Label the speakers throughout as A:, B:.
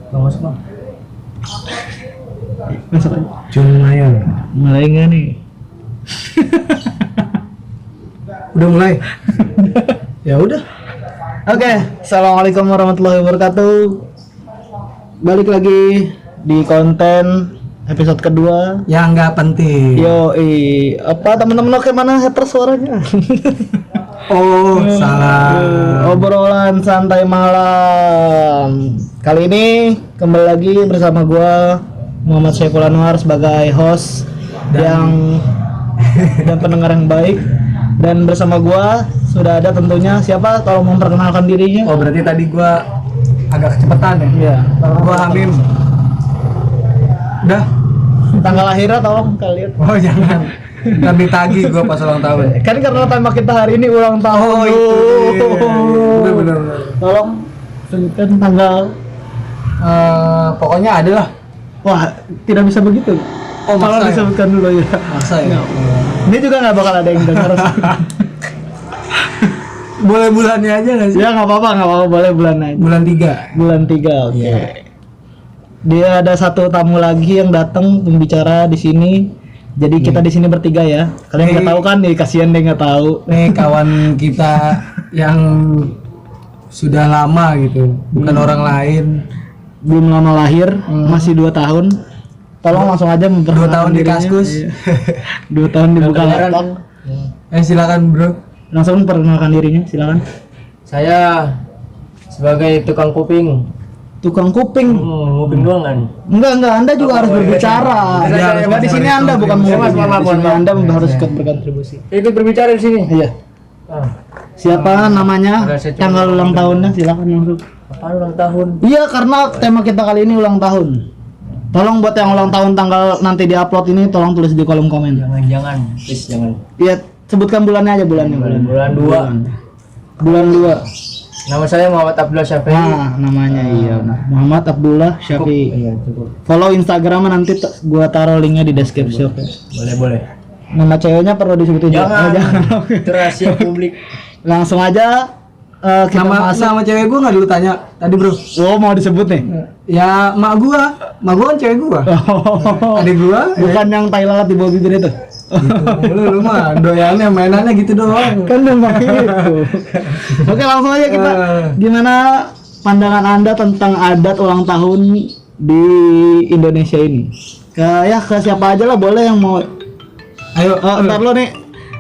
A: Bang, masuk bang.
B: Masuk aja.
A: Lumayan.
B: Mulai nggak nih?
A: Udah mulai.
B: Ya udah. Oke, assalamualaikum warahmatullahi wabarakatuh. Balik lagi di konten episode kedua.
A: Yang nggak penting.
B: Apa teman-teman oke mana hater suaranya?
A: Oh, salah.
B: Obrolan santai malam. Kali ini kembali lagi bersama gua Muhammad Syaiful Anwar sebagai host dan pendengar yang baik. Dan bersama gua sudah ada tentunya siapa kalau mau memperkenalkan dirinya?
A: Oh, berarti tadi gua agak kecepatan ya?
B: Iya.
A: Gua Hamim. Udah.
B: Tanggal lahirnya tolong kalian.
A: Oh, jangan. Ntar ditagih gua pas ulang tahun.
B: Kan karena tema kita hari ini ulang tahun.
A: Oh, itu. Bener.
B: Tolong sebutkan tanggal.
A: Pokoknya ada lah.
B: Wah, tidak bisa begitu.
A: Oh,
B: tolong
A: masa ya?
B: disebutkan dulu ya.
A: Masa ya?
B: Ini juga nggak bakal ada yang dengar.
A: Boleh bulannya aja nggak sih?
B: Ya nggak apa-apa, boleh bulan aja.
A: Bulan 3.
B: Bulan 3, oke.
A: Iya.
B: Dia ada satu tamu lagi yang datang pembicara di sini. Jadi kita di sini bertiga ya. Kalian nggak tahu kan nih, kasihan deh nggak tahu.
A: Nih kawan kita yang sudah lama gitu, bukan orang lain.
B: Belum lama lahir, masih 2 tahun. Tolong langsung aja
A: 2
B: memperkenalkan
A: tahun di
B: dirinya.
A: Kaskus.
B: Iya. 2 tahun di Bukalapak.
A: Silakan bro.
B: Langsung memperkenalkan dirinya, silakan.
C: Saya sebagai tukang kuping.
B: Tukang kuping.
C: Kuping doang kan?
B: Enggak, Anda juga harus berbicara.
A: Iya, harus
B: Coba di sini Anda bukan
A: berkontribusi.
B: menguping. Di sini Anda harus ikut berkontribusi.
C: Ikut berbicara di sini.
B: Iya. Siapa namanya? Tanggal ulang tahunnya silakan langsung.
C: Apa ulang tahun?
B: Iya, karena tema kita kali ini ulang tahun. Tolong buat yang ulang tahun tanggal nanti diupload ini tolong tulis di kolom komen.
C: Jangan, please jangan.
B: Iya, sebutkan bulannya aja bulannya.
C: Bulan 2.
B: Bulan 2.
C: Nama saya Muhammad Abdullah Syafi'i.
B: Nah, namanya iya. Muhammad Abdullah Syafi'i.
C: Iya, cukup.
B: Follow Instagramnya nanti gua taruh linknya di deskripsi. Oke.
C: Boleh.
B: Nama ceweknya perlu disebutin juga.
C: Jangan.
B: Jangan.
C: Itu rahasia publik.
B: Langsung aja kita masuk.
A: Nama cewek gua nggak dulu tanya tadi bro.
B: Oh, mau disebut nih?
A: Ya mak gua kan cewek gua. Adik gua.
B: Bukan yang tai lalat di bawah bibir itu.
A: Gitu. Lu mah doyannya mainannya gitu doang.
B: Kan memang gitu. Oke, langsung aja kita. Gimana pandangan Anda tentang adat ulang tahun di Indonesia ini? Ke siapa aja lah boleh yang mau.
A: Ayo.
B: Ntar lo nih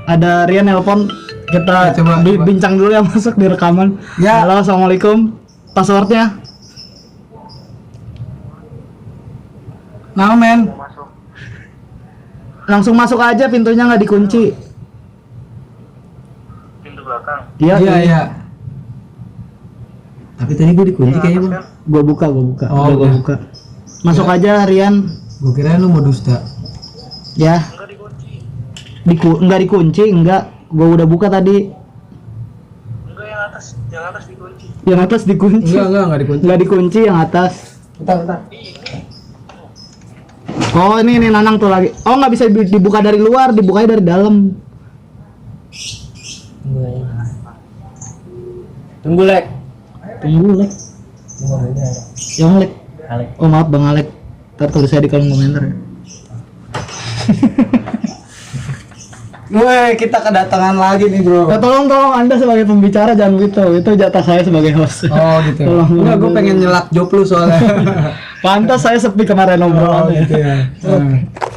B: ada Rian nelpon, kita
A: Coba.
B: bincang dulu yang masuk di rekaman.
A: Ya.
B: Halo, assalamualaikum. Passwordnya?
A: Nah men.
B: Langsung masuk aja, pintunya nggak dikunci.
D: Pintu belakang.
A: Iya. Tapi tadi gua dikunci kayaknya bang.
B: Gua buka.
A: Oh,
B: Gua
A: udah.
B: buka. Masuk aja Rian.
A: Gua kira lu mau dusta.
B: Ya.
D: Enggak dikunci.
B: Nggak dikunci, enggak. Gua udah buka tadi.
D: Enggak, yang atas dikunci.
B: Yang atas dikunci.
A: Enggak dikunci.
B: Nggak dikunci yang atas.
A: Bentar.
B: Oh, ini Nanang tuh lagi. Oh, nggak bisa dibuka dari luar, dibukanya dari dalam.
C: Tunggu, Lek.
B: Tunggu, Lek. Yang Lek.
C: Alek.
B: Oh, maaf Bang Alek. Ntar tulis saya di kolom komentar ya.
A: Woi, kita kedatangan lagi nih bro.
B: Ya, tolong Anda sebagai pembicara jangan gitu. Itu jatah saya sebagai host.
A: Oh gitu.
B: Tolong.
A: Enggak, gue pengen nyelak job lu soalnya.
B: Pantas saya sepi kemarin obrolannya.
A: gitu ya.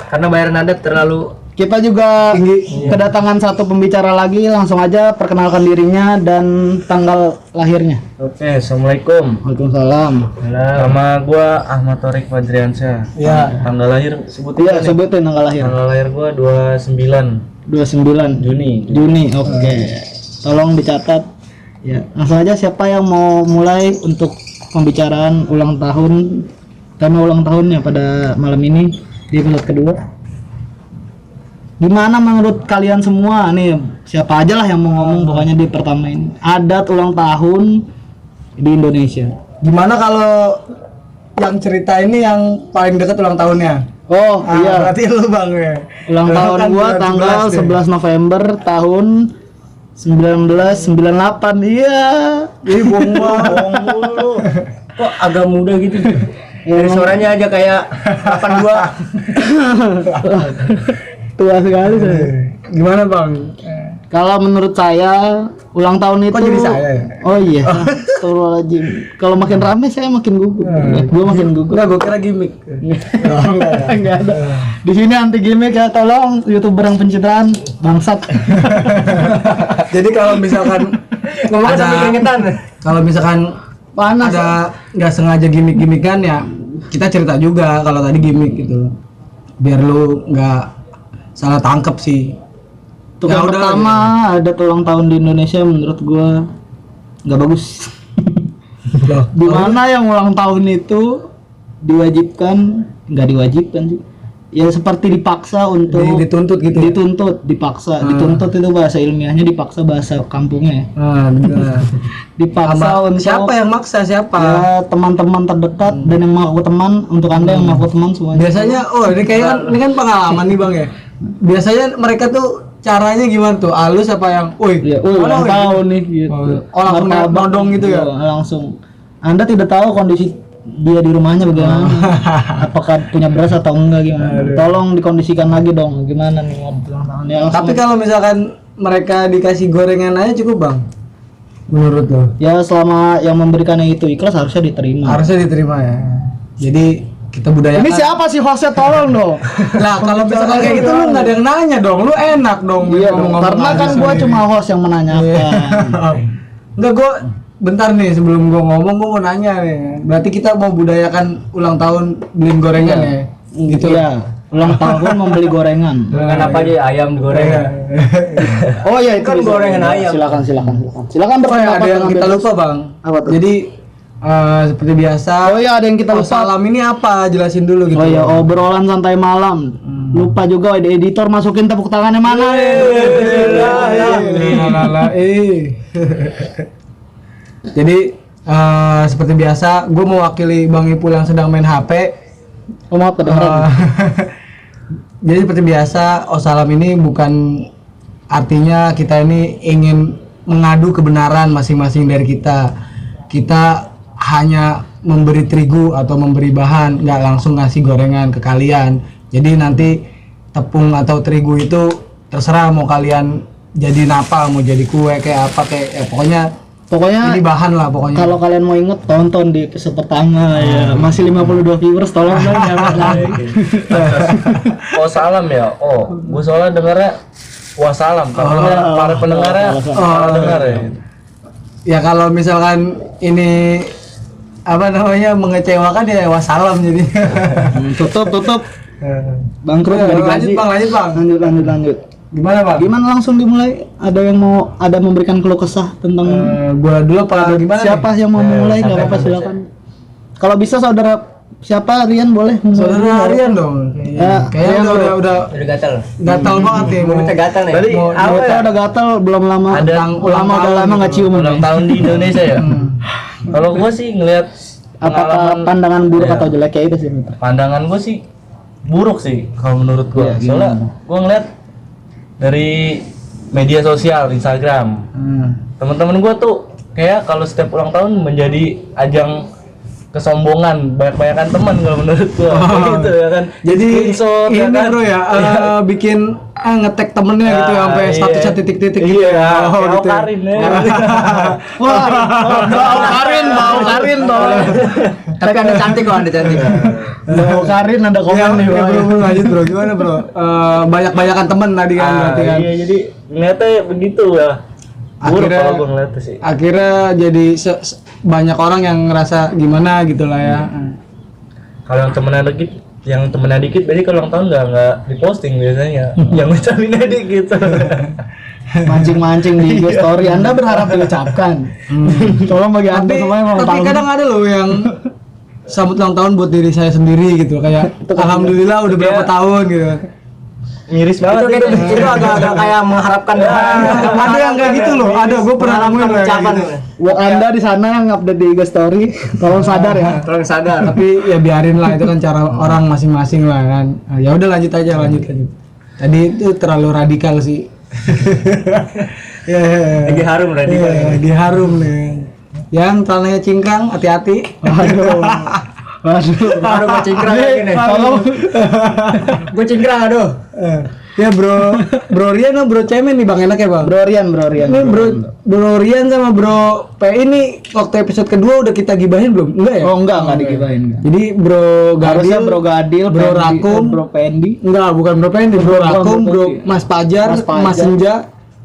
C: Karena bayaran Anda terlalu
B: Kita juga
A: Tinggi.
B: kedatangan satu pembicara lagi. Langsung aja perkenalkan dirinya dan tanggal lahirnya.
C: Oke, assalamualaikum.
B: Waalaikumsalam.
D: Nama gua Ahmad Thorik Fadriansyah.
A: Ya.
D: Tanggal lahir sebutin
B: Iya,
D: nih.
B: sebutin tanggal lahir.
D: Tanggal lahir gua 29
B: 29
D: Juni.
B: Juni. Oke. Tolong dicatat. Ya, langsung aja siapa yang mau mulai untuk pembicaraan ulang tahun, tema ulang tahunnya pada malam ini di episode kedua. Gimana menurut kalian semua nih, siapa aja lah yang mau ngomong pokoknya di pertama ini, adat ulang tahun di Indonesia.
A: Gimana kalau yang cerita ini yang paling dekat ulang tahunnya?
B: Oh iya,
A: Berarti lu bang ya.
B: ulang
A: Lu
B: tahun
A: kan
B: gua
A: bulan
B: tanggal
A: 11 deh.
B: 11 November tahun 1998. Iya.
A: Ih bohong mulu.
C: kok agak muda gitu. Dari suaranya aja kayak 82.
B: Tua sekali saya.
A: Gimana bang?
B: Kalau menurut saya ulang tahun itu
A: Kok jadi saya ya?
B: Oh iya. Astagfirullahaladzim. Kalau makin rame saya makin gugup. Gue makin gugup.
A: Enggak, gue kira gimmick.
B: Enggak ada. Di sini anti gimmick ya, tolong YouTuber yang pencitraan bangsat.
A: Jadi kalau misalkan
C: Ngomong sambil keringetan.
A: kalau misalkan
B: Panas.
A: ada nggak sengaja gimmick-gimmickan ya kita cerita juga kalau tadi gimmick gitu. Biar lu nggak salah tangkep sih.
B: Untuk
A: Ya
B: yang
A: udah,
B: pertama ada ulang tahun di Indonesia menurut gua nggak bagus.
A: Loh,
B: Di mana yang ulang tahun itu diwajibkan, nggak diwajibkan sih. Ya seperti dipaksa untuk
A: dituntut gitu. Ya?
B: dipaksa. Dituntut itu bahasa ilmiahnya, dipaksa bahasa kampungnya.
A: Ah, bener.
B: Dipaksa
A: Sama
B: untuk
A: siapa yang maksa siapa?
B: ya teman-teman terdekat dan yang mengaku teman, untuk Anda yang mengaku teman semuanya.
A: Biasanya ini kan pengalaman nih bang ya. Biasanya mereka tuh caranya gimana tuh? Halus apa yang,
B: Ya, ulang tahun nih gitu.
A: Oh, langsung
B: Martabak
A: nodong gitu ya?
B: Langsung. Anda tidak tahu kondisi dia di rumahnya bagaimana. Apakah punya beras atau enggak gimana? Tolong dikondisikan lagi dong. Gimana nih ulang tahun ya?
A: Tapi kalau misalkan mereka dikasih gorengan aja cukup bang? Menurut lo?
B: Ya selama yang memberikannya itu ikhlas harusnya diterima.
A: Harusnya diterima ya. Jadi kita budayakan.
B: Ini siapa sih hostnya, tolong dong.
A: Lah kalau misalkan kayak gitu lu nggak ada yang nanya dong, lu enak dong.
B: Iya dong.
A: ngomong-ngomong
B: Karena kan
A: aja
B: gua
A: sendiri.
B: cuma host yang menanyakan.
A: Enggak, gua bentar nih sebelum gua ngomong gua mau nanya nih. Berarti kita mau budayakan ulang tahun beliin gorengan ya? Gitu.
B: Iya. Ulang tahun membeli gorengan.
C: Gorengan apa aja ayam digoreng.
B: Oh iya itu
C: Kan
B: bisa.
C: gorengan ayam.
B: Silakan. Silakan
A: Oh ya,
B: berpendapat
A: ada yang
B: dengan
A: kita
B: bebas.
A: lupa bang.
B: Apa tuh?
A: Jadi seperti biasa.
B: Oh iya ada yang kita lupa.
A: Salam ini apa? Jelasin dulu gitu.
B: Oh iya, obrolan santai malam. Lupa juga editor masukin tepuk tangannya mana?
A: Jadi seperti biasa, gue mewakili Bang Ipul yang sedang main HP.
B: Oh maaf kedengeran.
A: Jadi seperti biasa, Osalam ini bukan artinya kita ini ingin mengadu kebenaran masing-masing dari kita. Kita hanya memberi terigu atau memberi bahan, nggak langsung ngasih gorengan ke kalian. Jadi nanti tepung atau terigu itu terserah mau kalian jadiin apa, mau jadi kue kayak apa kayak ya,
B: Pokoknya
A: ini bahan lah pokoknya.
B: kalau kalian mau inget tonton di episode pertama ya. Masih 52 viewers, tolong dong jangan like.
D: Oh salam ya. Oh, gua soalnya dengarnya wassalam. Karena para pendengarnya dengar ya.
A: Ya kalau misalkan ini apa namanya mengecewakan ya wassalam jadi.
B: Tutup. Bangkrut
A: Ya,
B: nggak
A: lanjut
B: digaji.
A: bang,
B: Lanjut.
A: Gimana bang?
B: Gimana langsung dimulai? Ada memberikan keluh kesah tentang
A: Gua dulu apa gimana?
B: siapa yang mau mulai? Nggak apa-apa silakan. Kalau bisa saudara siapa Rian boleh
A: Nih?
B: memulai.
A: Saudara Aryan dong.
B: Ya,
A: Kayaknya
B: Rian
A: udah
C: Udah gatal.
A: gatal banget nih.
C: Mulutnya gatal nih.
D: Berarti apa
B: Mulutnya
D: ya?
B: udah gatal belum lama.
D: Ada
B: Ulama udah lama nggak ciuman.
D: Ulang
B: ya.
D: tahun di Indonesia ya. Kalau gua sih ngelihat
B: Apakah pandangan buruk
D: Iya.
B: atau jelek ya itu sih?
D: pandangan gua sih buruk sih kalau menurut gua.
B: Iya,
D: Soalnya
B: gimana?
D: gua ngeliat dari media sosial Instagram, teman-teman gua tuh kayak kalau setiap ulang tahun menjadi ajang kesombongan, banyak-banyakan teman kalau menurut gua. Gitu ya kan.
A: Jadi
D: Screenshot,
A: ini
D: ya kan?
A: bro ya, bikin ngetek temennya gitu ya sampai
D: Iya.
A: statusnya titik-titik gitu.
D: Iya,
A: Oh,
D: kayak
A: gitu. ya.
D: Karin ya.
B: Wah, bau Karin dong.
C: Tapi Anda cantik kok, Anda cantik.
B: Bau Karin ada
A: Ya,
B: komen nih.
A: ya,
B: Bang.
A: bro, lanjut bro, gimana bro? Banyak-banyakan temen tadi kan berarti kan.
D: Iya, jadi ngeliatnya begitu ya. Buruk
A: Akhirnya-
D: kalau gua ngeliatnya sih.
A: Akhirnya jadi banyak orang yang ngerasa gimana gitu lah ya.
D: Kalau yang temennya dikit berarti kalau ulang tahun nggak diposting biasanya. Yang ngucapinnya dikit.
B: Mancing-mancing di IG story. Anda berharap diucapkan. Tolong bagi Anda
A: Tapi,
B: semua yang ulang
A: tapi
B: tahun.
A: kadang ada loh yang sambut ulang tahun buat diri saya sendiri gitu kayak alhamdulillah udah berapa tahun gitu.
D: Miris banget
C: Itu agak-agak kayak mengharapkan
A: Ada yang kayak gitu loh, ada gue pernah nemuin loh yang
C: ucapan.
A: kayak gitu.
B: Buat Anda di sana yang update di IG story, tolong sadar ya.
C: Tolong sadar.
A: Tapi ya biarin lah itu kan cara orang masing-masing lah kan. Nah, ya udah lanjut aja lanjut. Tadi itu terlalu radikal sih. Ya,
C: Lagi harum radikal.
A: lagi harum nih. Yang celananya cingkrang, hati-hati.
B: Waduh.
C: Aduh, gue cingkrang lagi nih. Gue cingkrang, aduh.
A: Ya bro Rian sama bro Cemen nih bang, enak ya bang.
B: Bro Rian.
A: Ini bro Rian sama bro PI ini waktu episode kedua udah kita gibahin belum? Enggak ya?
B: Oh enggak digibahin enggak.
A: Jadi bro
B: Harusnya
A: Gadil,
B: Bro Gadil,
A: bro
B: Pendi,
A: Rakum,
B: Bro Pendi,
A: enggak bukan bro Pendi, bro Rakum, bro Mas Pajar,
B: Mas Pajar.
A: Mas Senja.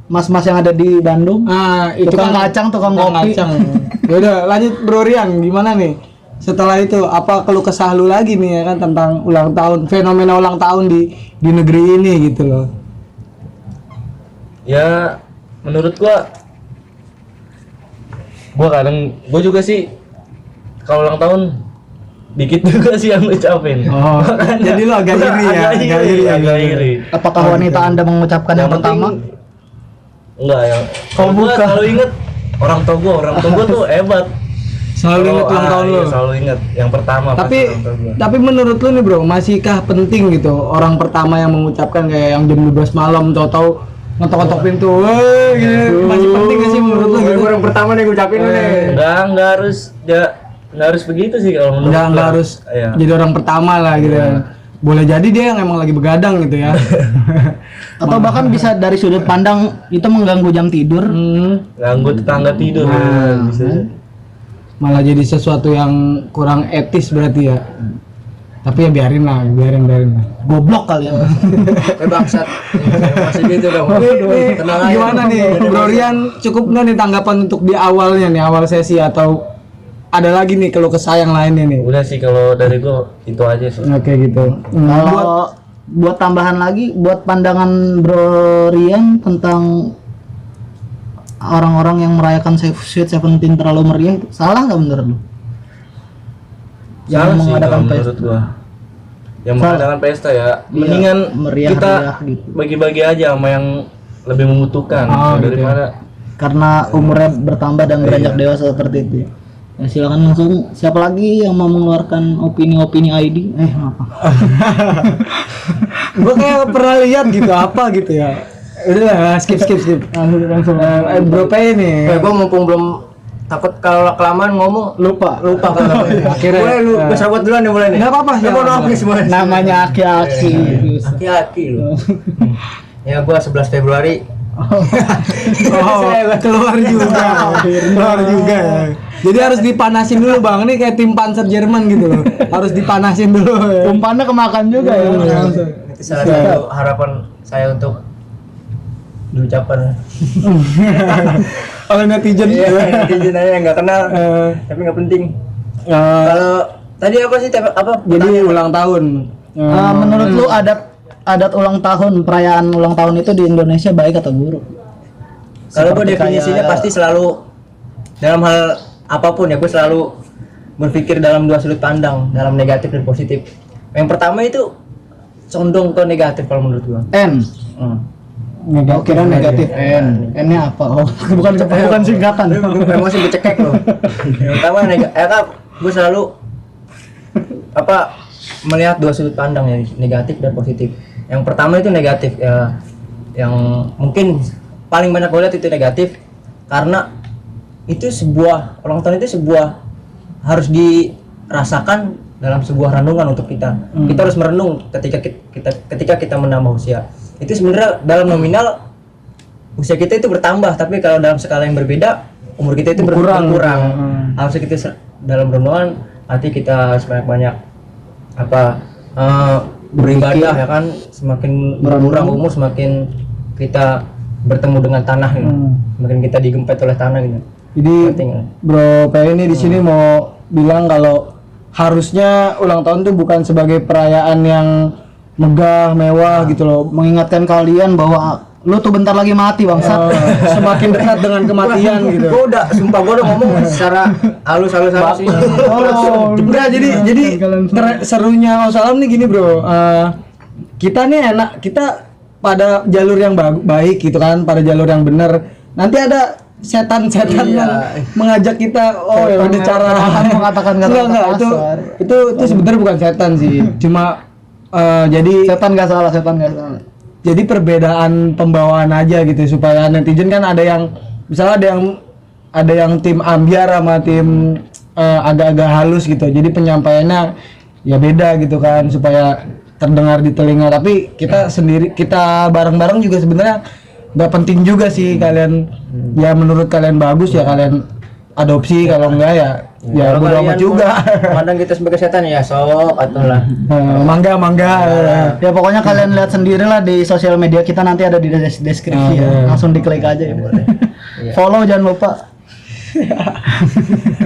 B: mas-mas yang ada di Bandung.
A: Ah, itu
B: Tukang
A: kan
B: kacang, tukang kopi.
A: Ya udah, lanjut Bro Rian, gimana nih? Setelah itu apa keluh kesah lu lagi nih ya kan tentang ulang tahun, fenomena ulang tahun di negeri ini gitu loh.
D: Ya menurut gua kadang gua juga sih kalau ulang tahun dikit juga sih yang ngucapin.
A: Oh, jadi lu agak iri ya,
D: agak iri.
B: Apakah wanita Anda mengucapkan yang pertama?
D: Enggak ya.
B: Oh,
D: Kalau gua
B: bukan.
D: selalu inget orang tua gua tuh hebat.
A: Selalu ingat ulang tahun
D: iya,
A: lu.
D: selalu inget yang pertama pas
A: Tapi
D: ulang tahun gua.
A: tapi menurut lu nih bro, masihkah penting gitu orang pertama yang mengucapkan kayak yang jam 12 malam tahu-tahu ngetok-ngetok pintu, woi gitu. Masih penting gak sih menurut lu gitu?
C: Orang pertama nih gue ucapin lu nih.
D: Enggak harus begitu sih kalau menurut
A: Enggak
D: gua.
A: harus
D: Iya.
A: jadi orang pertama lah gitu. Boleh jadi dia yang emang lagi begadang gitu ya.
B: Atau bahkan bisa dari sudut pandang itu mengganggu jam tidur.
D: Ganggu tetangga tidur.
A: Nah,
D: Bisa.
A: Malah jadi sesuatu yang kurang etis berarti ya. Tapi ya biarin lah.
B: Goblok kalian.
C: Bangsat. Masih gitu dong.
A: Ini
C: Tenang aja.
A: gimana nih Bro Rian, cukup nggak nih tanggapan untuk di awalnya nih, awal sesi atau ada lagi nih keluh kesah yang lainnya nih?
D: Udah sih kalau dari gua itu aja sih.
A: Oke gitu.
B: Kalau buat tambahan lagi, buat pandangan Bro Rian tentang orang-orang yang merayakan Sweet Seventeen terlalu meriah, itu salah nggak menurut lu?
D: Salah
B: Yang
D: sih
B: mengadakan
D: kalau
B: pesta.
D: menurut gua. Yang
B: Salah.
D: mengadakan pesta ya,
B: Iya,
D: mendingan
B: meriah-meriah
D: kita
B: gitu.
D: bagi-bagi aja sama yang lebih membutuhkan
A: Oh, gitu
D: daripada
B: Karena umurnya bertambah dan beranjak dewasa seperti itu. Ya, silakan langsung, siapa lagi yang mau mengeluarkan opini-opini ID? Apa?
A: Gue kayak pernah lihat gitu apa gitu ya. Udah skip. Langsung. Bro P nih.
C: Gue mumpung belum takut kalau kelamaan ngomong
B: Lupa.
C: kalau
A: Akhirnya,
C: mulai lu gue serabut duluan nih mulai nih.
A: Nggak apa-apa,
C: Ya, mohon maaf nih semuanya.
B: Namanya aki-aki.
C: Aki-aki lu. Ya gue 11 Februari.
A: Oh, keluar juga ya. Jadi harus dipanasin dulu bang. Ini kayak tim Panzer Jerman gitu loh. Harus dipanasin dulu ya.
B: Umpannya kemakan juga ya.
C: Itu salah satu harapan saya untuk diucapkan.
A: Oleh netizen.
C: Iya, netizen aja yang nggak kenal, tapi nggak penting. Kalau tadi apa sih apa?
A: Jadi ulang tahun.
B: Menurut lu adat ulang tahun, perayaan ulang tahun itu di Indonesia baik atau buruk?
C: Kalau gue
B: Seperti
C: definisinya
B: kayak-
C: pasti selalu dalam hal apapun ya gue selalu berpikir dalam dua sudut pandang, dalam negatif dan positif. Yang pertama itu condong ke negatif kalau menurut gue.
B: N. Oh, kira negatif N. N-nya apa? Oh, bukan singkatan.
C: Emosi gue cekek loh. Yang pertama gue selalu melihat dua sudut pandang ya, negatif dan positif. Yang pertama itu negatif ya, yang mungkin paling banyak gue lihat itu negatif karena itu sebuah ulang tahun itu harus dirasakan dalam sebuah renungan untuk kita. Kita harus merenung ketika kita menambah usia. Itu sebenarnya dalam nominal usia kita itu bertambah, tapi kalau dalam skala yang berbeda umur kita itu berkurang. Harusnya kita dalam renungan nanti kita harus banyak beribadah ya kan, semakin berkurang umur semakin kita bertemu dengan tanah gitu. Semakin kita digempet oleh tanah gitu.
A: Jadi
C: Penting, ya.
A: Bro P ini di sini mau bilang kalau harusnya ulang tahun tuh bukan sebagai perayaan yang megah, mewah gitu loh.
B: Mengingatkan kalian bahwa lu tuh bentar lagi mati bangsa.
A: Semakin dekat dengan kematian gitu.
C: Gue udah sumpah gue udah ngomong secara halus sih.
A: Enggak, jadi serunya Osalam nih gini bro. Kita nih enak, kita pada jalur yang baik gitu kan, pada jalur yang benar. Nanti ada setan-setan yang mengajak kita ya udah cara
B: mengatakan kata-kata
A: enggak
B: kasar.
A: itu sebenarnya bukan setan sih, cuma jadi
B: Setan nggak salah.
A: jadi perbedaan pembawaan aja gitu supaya netizen kan ada yang misalnya ada yang tim ambiar sama tim agak-agak halus gitu. Jadi penyampaiannya ya beda gitu kan supaya terdengar di telinga. Tapi kita sendiri, kita bareng-bareng juga sebenarnya nggak penting juga sih. Kalian ya menurut kalian bagus ya kalian adopsi, kalau enggak ya
C: Kalau
A: bodo
C: kalian
A: amat juga.
C: Pandang kita sebagai setan ya sok atau lah.
A: Mangga.
B: Ya pokoknya kalian lihat sendirilah di sosial media kita, nanti ada di deskripsi ya. Langsung diklik aja ya. Follow jangan lupa.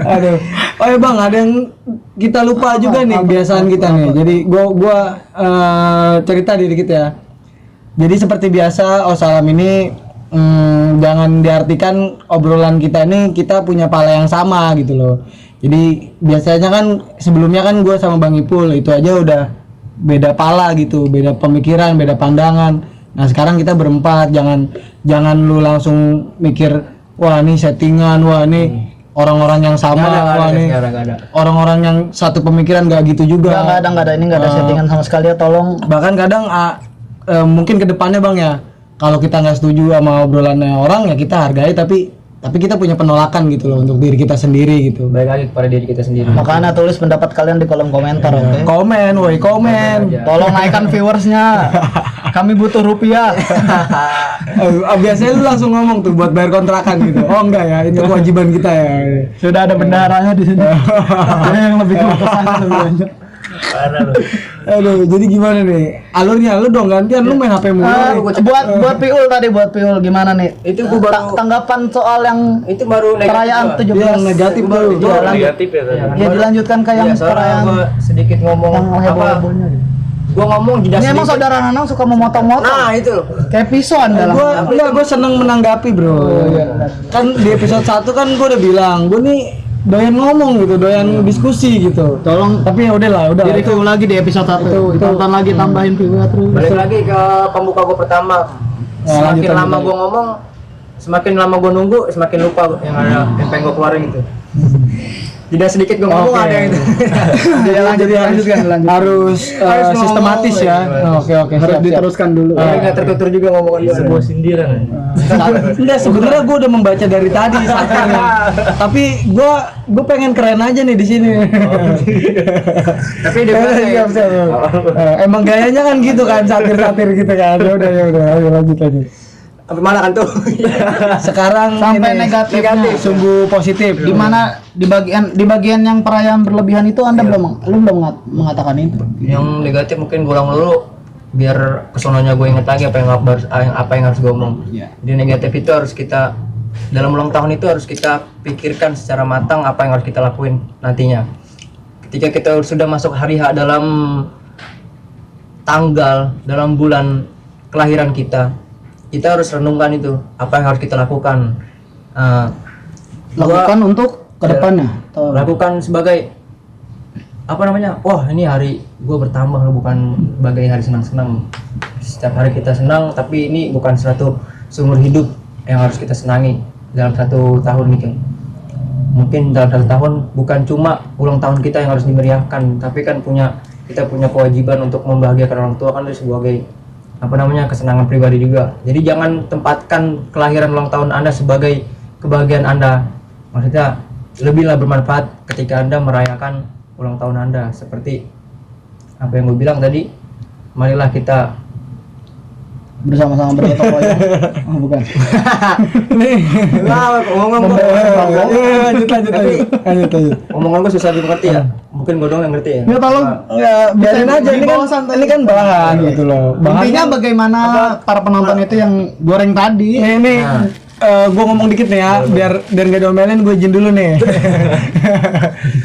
A: Aduh. Oh ya Bang, ada yang kita lupa juga nih kebiasaan kita nih. Jadi gua cerita dikit ya. Jadi seperti biasa Osalam ini jangan diartikan obrolan kita ini kita punya pala yang sama gitu loh. Jadi biasanya kan sebelumnya kan gua sama Bang Ipul itu aja udah beda pala gitu, beda pemikiran, beda pandangan. Nah, sekarang kita berempat, jangan lu langsung mikir wah ini settingan, wah ini orang-orang yang sama, wah ini orang-orang yang satu pemikiran, gak gitu juga.
B: Enggak ada, ini enggak ada settingan sama sekali ya, tolong.
A: Bahkan kadang mungkin kedepannya Bang ya, kalau kita nggak setuju sama obrolannya orang ya kita hargai, tapi kita punya penolakan gitu loh untuk diri kita sendiri gitu.
C: Baik lagi kepada diri kita sendiri.
B: Makanya tulis pendapat kalian di kolom komentar, oke?
A: Komen.
B: Tolong naikkan viewersnya. Kami butuh rupiah.
A: Biasanya lu langsung ngomong tuh buat bayar kontrakan gitu. Oh enggak ya, itu kewajiban kita ya.
B: Sudah ada bendaharanya di sini. Jadi yang lebih kesana lebih banyak.
C: Parah lu.
A: Aduh, jadi gimana nih? Alurnya lu dong gantian, lu main HP mulu. nih.
B: Buat Piul gimana nih?
C: Itu gua baru
B: tanggapan soal yang
C: itu baru
B: perayaan 17
A: yang negatif baru.
D: Negatif ya tadi.
B: Ya dilanjutkan ke yang perayaan
C: gua sedikit ngomong
B: yang heboh-hebohnya.
C: Gua ngomong jeda
B: Ini emang
C: sedikit.
B: saudara Nanang suka memotong-motong.
C: Nah, itu loh.
B: Kayak pisau anda lah.
A: Gua seneng menanggapi, Bro. Kan di episode 1 kan gua udah bilang, gua nih doyan ngomong gitu, doyan diskusi gitu.
B: Tolong
A: Tapi ya udah.
B: di review lagi di episode 1. Ditonton lagi, tambahin view terus.
C: Balik lagi ke pembuka gua pertama. Semakin
A: lanjutan
C: lama
A: lagi.
C: gua ngomong, semakin lama gua nunggu, semakin lupa yang ada yang pengen gua keluarin gitu. Tidak sedikit gua ngomong
A: Oke.
C: ada yang itu.
A: Jadi harus
C: ngomong,
A: sistematis ya. Oke,
B: Harus
A: siap.
B: diteruskan dulu.
C: Tapi nggak tertutur juga ngomongan gua.
D: Sebuah sindiran ya.
A: Enggak, sebenarnya gue udah membaca dari tadi satirnya. Tapi gue pengen keren aja nih di sini.
C: Tapi dia bilang kayak,
A: Emang gayanya kan gitu kan, satir gitu kan. Ya udah, ayo lanjut.
C: sampai mana kan tuh?
A: Sekarang
B: Sampai
A: ini,
B: negatif.
A: sungguh positif.
B: Di mana di bagian yang perayaan berlebihan itu Anda belum mengatakan itu.
C: Yang negatif mungkin gue ulang dulu biar kesononya gue inget lagi apa yang harus gue omong. Di negatif itu harus kita dalam ulang tahun itu harus kita pikirkan secara matang apa yang harus kita lakuin nantinya. Ketika kita sudah masuk hari H dalam tanggal, dalam bulan kelahiran kita harus renungkan itu apa yang harus kita lakukan.
B: Lakukan untuk kedepannya.
C: Lakukan sebagai apa namanya? Wah, ini hari gue bertambah loh, bukan sebagai hari senang-senang. Setiap hari kita senang, tapi ini bukan suatu seumur hidup yang harus kita senangi dalam 1 tahun gitu. Mungkin dalam 1 tahun bukan cuma ulang tahun kita yang harus dimeriahkan, tapi kan kita punya kewajiban untuk membahagiakan orang tua kan itu sebagai apa namanya kesenangan pribadi juga. Jadi jangan tempatkan kelahiran ulang tahun Anda sebagai kebahagiaan Anda. Maksudnya lebihlah bermanfaat ketika Anda merayakan ulang tahun Anda seperti apa yang gue bilang tadi. Marilah kita
B: Bersama-sama bergotong royong. Oh, bukan.
A: Nih,
C: ngomong
A: lanjut.
C: omongan gue susah dimengerti ya. Mungkin gue doang yang ngerti ya.
B: Ya tolong
A: Ya, biarin aja ini kan bahan gitu loh.
B: intinya bagaimana para penonton itu yang goreng tadi.
A: Ini gue ngomong dikit nih ya, biar nggak diomelin, gue izin dulu nih.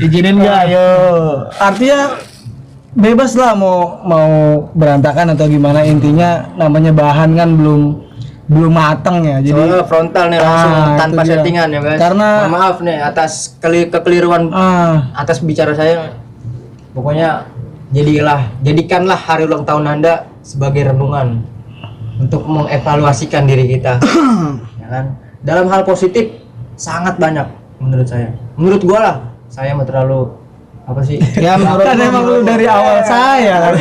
B: Izinin nggak? Ayo.
A: Artinya bebas lah mau berantakan atau gimana, intinya namanya bahan kan belum matang ya. Jadi
C: Soalnya frontal nih langsung tanpa
A: itu dia.
C: settingan ya guys.
A: Karena-
C: Mohon maaf nih atas kekeliruan atas bicara saya. Pokoknya jadikanlah hari ulang tahun Anda sebagai renungan untuk mengevaluasikan diri kita. Ya kan? Dalam hal positif sangat banyak menurut saya. Menurut gua lah, saya mau terlalu apa sih?
B: Ya menurut
A: Kan emang lu dari awal saya.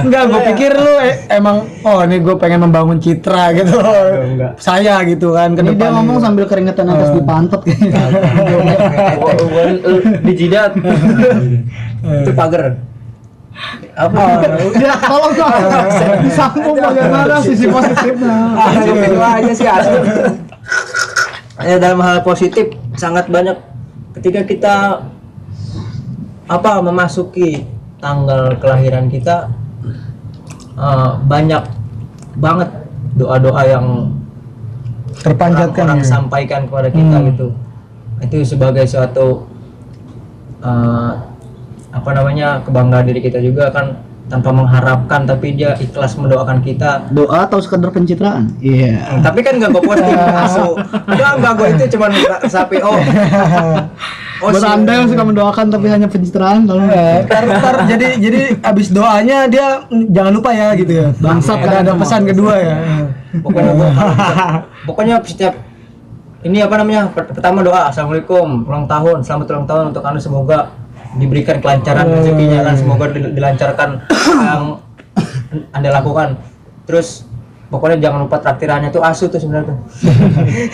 A: Enggak, gue pikir lu emang ini gue pengen membangun citra gitu.
C: Enggak.
A: Saya gitu kan ke
B: ini dia
A: depan.
B: ngomong sambil keringetan atas di pantat kayaknya.
D: Di jidat.
C: Itu pagar. Apa?
B: Ya tolong dong. Disambung bagaimana sisi positifnya.
C: Itu aja sih asli. Ya dalam hal positif sangat banyak ketika kita memasuki tanggal kelahiran kita, banyak banget doa-doa yang
A: Terpanjatkan
C: orang
A: ya.
C: sampaikan kepada kita gitu. Itu sebagai suatu kebanggaan diri kita juga kan, tanpa mengharapkan tapi dia ikhlas mendoakan kita.
B: Doa atau sekedar pencitraan? Iya.
C: Tapi kan nggak gue posting asu. Enggak gue itu cuman sapi
B: Buat Anda yang suka mendoakan tapi hanya pencitraan kalau
A: Ntar jadi abis doanya dia jangan lupa ya gitu ya.
B: Bangsat kan
A: ada pesan kedua ya.
C: Pokoknya setiap ini pertama doa assalamualaikum, ulang tahun, selamat ulang tahun untuk Anda, semoga diberikan kelancaran rezekinya kan, semoga dilancarkan yang Anda lakukan. Terus pokoknya jangan lupa traktirannya tuh asu tuh sebenarnya tuh.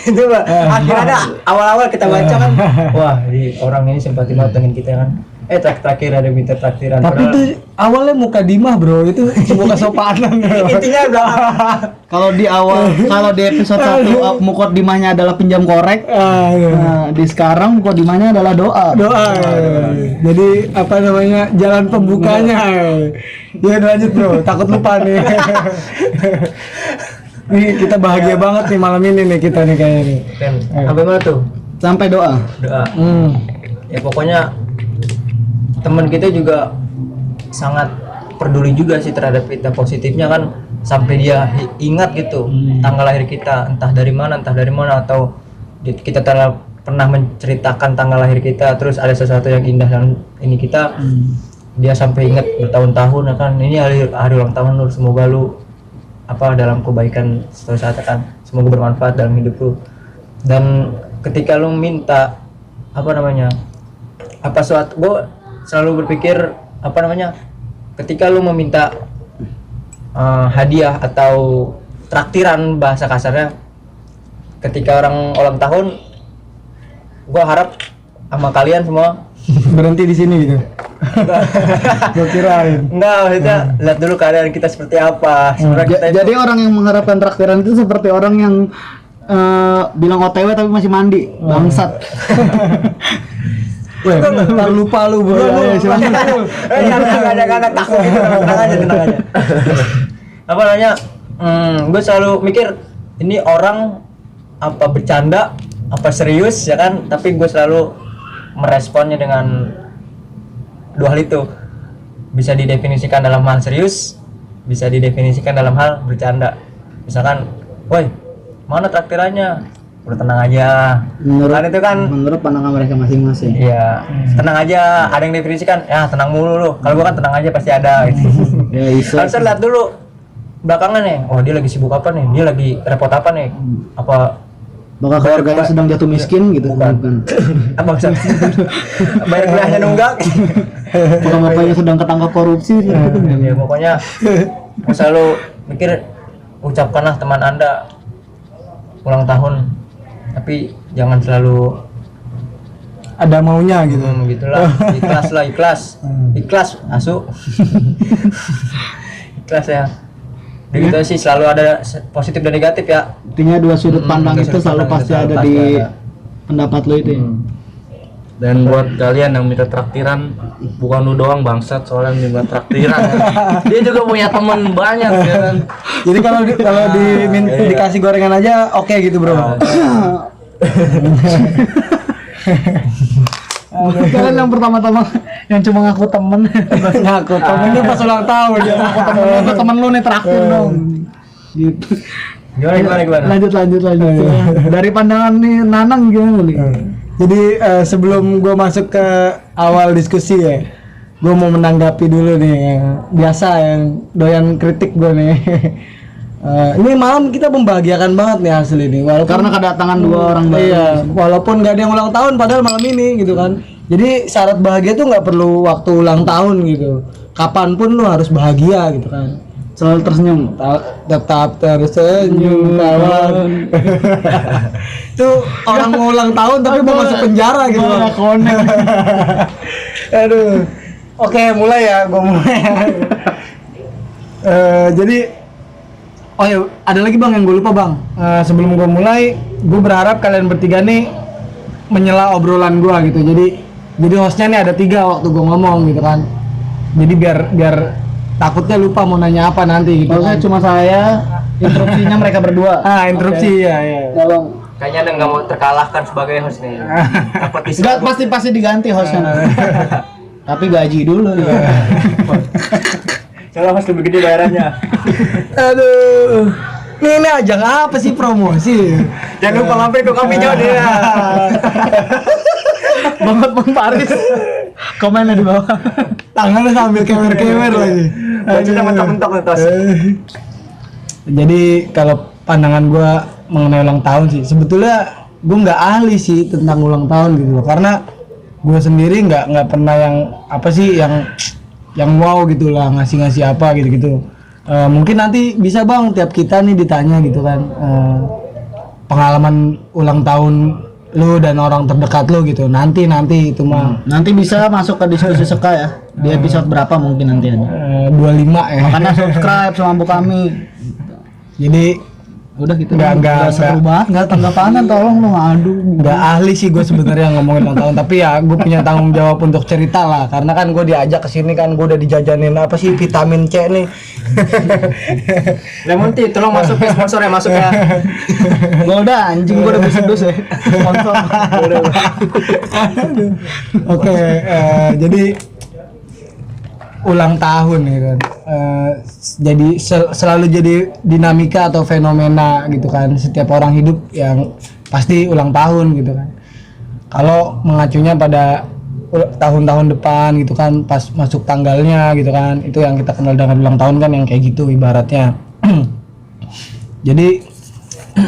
C: Itu Pak. Akhirnya awal-awal kita baca kan, wah ini orang ini simpati banget dengan kita kan. Terakhir ada minta traktiran.
A: Tapi itu awalnya muka Dimah bro, itu muka sopanan.
C: intinya
B: kalau di episode 1 mukot dimanya adalah pinjam korek. Nah, di sekarang mukot dimanya adalah doa.
A: Jadi jalan pembukanya. Ya lanjut bro, takut lupa nih. Nih kita bahagia banget nih malam ini nih kita nih kayaknya nih.
C: Apa mana tuh?
B: Sampai doa.
C: Doa. Ya pokoknya teman kita juga sangat peduli juga sih terhadap kita, positifnya kan sampai dia ingat gitu tanggal lahir kita, entah dari mana atau kita pernah menceritakan tanggal lahir kita, terus ada sesuatu yang indah dalam ini kita, dia sampai ingat bertahun-tahun ya kan, ini hari ulang tahun lu, semoga lu dalam kebaikan suatu saat kan, semoga bermanfaat dalam hidup lu. Dan ketika lu minta gue selalu berpikir ketika lu meminta hadiah atau traktiran bahasa kasarnya ketika orang ulang tahun, gue harap sama kalian semua
A: berhenti di sini gitu. Gue kirain.
C: Enggak, maksudnya lihat dulu keadaan kita seperti apa. Sebenarnya
B: Jadi orang yang mengharapkan traktiran itu seperti orang yang bilang OTW tapi masih mandi. Bangsat.
A: Weh, ntar lupa lu bro.
C: Jangan takut gitu, tenang aja. Gue selalu mikir ini orang apa bercanda, apa serius ya kan? Tapi gue selalu meresponnya dengan dua hal itu. Bisa didefinisikan dalam hal serius, bisa didefinisikan dalam hal bercanda. Misalkan, woi, mana traktirannya? Udah tenang aja.
B: Menurut pandangan mereka masing-masing.
C: Iya, tenang aja. Ada yang definisikan, ya tenang mulu lu. Kalau gua kan tenang aja pasti ada gitu.
B: Ya iso.
C: Harus lihat dulu belakangan nih. Oh, dia lagi sibuk apa nih? Dia lagi repot apa nih? Apa
B: Bakal keluarganya sedang jatuh miskin gitu?
C: Bukan. Apa maksudnya? Bayar kuliahnya nunggak.
B: Bakal bapaknya sedang ketangkap korupsi gitu.
C: Ya pokoknya gua selalu mikir, ucapkanlah teman Anda ulang tahun, tapi jangan selalu
A: ada maunya gitu.
C: Gitulah, ikhlas asu. Ikhlas ya. Begitu sih, selalu ada positif dan negatif ya.
B: Intinya dua sudut pandang itu selalu pasti ada di pendapat lo itu.
D: Dan buat kalian yang minta traktiran, bukan lu doang bangsat soalnya yang minta traktiran. Dia juga punya teman banyak ya kan.
A: Jadi kalau dikasih gorengan aja oke gitu bro.
B: Kalian yang pertama-tama yang cuma ngaku temen.
A: Ngaku temennya pas ulang tahun ya.
B: Aku temen lu nih traktir dong. Gitu.
C: Gimana?
B: Lanjut. Dari pandangan nih Nanang gimana nih?
A: Jadi sebelum gue masuk ke awal diskusi ya, gue mau menanggapi dulu nih yang biasa yang doyan kritik gue nih. Ini malam kita membahagiakan banget nih hasil ini, walaupun
B: Karena kedatangan dua orang baru.
A: Iya, walaupun gak ada yang ulang tahun padahal malam ini gitu kan. Jadi syarat bahagia tuh nggak perlu waktu ulang tahun gitu. Kapanpun lu harus bahagia gitu kan.
B: Selalu tersenyum.
A: Tetap tersenyum kawan. Itu orang mau ulang tahun tapi mau masuk penjara gitu. Aduh. Oke, mulai ya, gua mulai. Jadi oh ya, ada lagi Bang yang gue lupa Bang. Sebelum gue mulai, gue berharap kalian bertiga nih menyela obrolan gue gitu. Jadi hostnya nih ada 3 waktu gue ngomong gitu kan. Jadi biar takutnya lupa mau nanya apa nanti gitu.
B: Maksudnya
A: Kan.
B: cuma saya, interupsinya mereka berdua.
A: Interupsi ya.
B: Tolong.
C: Kayaknya Anda nggak mau terkalahkan sebagai host nih. Takut
B: Enggak, pasti diganti hostnya. Tapi gaji dulu ya.
C: Soalnya host lebih gede bayarannya.
A: Aduh. Ini ajang apa sih promosi?
C: Jangan lupa mampir ke Kopi Jod ya.
B: Banget Bang Paris. Komennya di bawah.
A: Tangannya sambil kewer-kewer lagi.
C: Bajunya mentok-mentok nih tos.
A: Jadi kalau pandangan gue mengenai ulang tahun sih, sebetulnya gue nggak ahli sih tentang ulang tahun gitu loh, karena gue sendiri nggak pernah yang wow gitu lah ngasih apa gitu. Mungkin nanti bisa Bang tiap kita nih ditanya gitu kan, pengalaman ulang tahun lu dan orang terdekat lu gitu. Nanti itu mah
B: Nanti bisa masuk ke diskusi Seka ya. Di episode berapa mungkin nanti ada.
A: 25 ya.
B: Karena subscribe sama Bu kami.
A: Jadi
B: Udah gitu.
A: Nggak
B: seru banget, enggak tanggapanan tolong lu aduh.
A: nggak ahli sih gue sebenarnya ngomongin ulang tahun, tapi ya gue punya tanggung jawab untuk cerita lah, karena kan gue diajak ke sini kan, gue udah dijajanin apa sih vitamin C nih.
C: Lemon tea, tolong masuk ya, sponsornya masuk ya.
B: Gua udah anjing gua udah bersedus ya. Sponsor.
A: Oke, jadi ulang tahun ya kan, jadi selalu jadi dinamika atau fenomena gitu kan, setiap orang hidup yang pasti ulang tahun gitu kan. Kalau mengacunya pada tahun-tahun depan gitu kan, pas masuk tanggalnya gitu kan, itu yang kita kenal dengan ulang tahun kan, yang kayak gitu ibaratnya. Jadi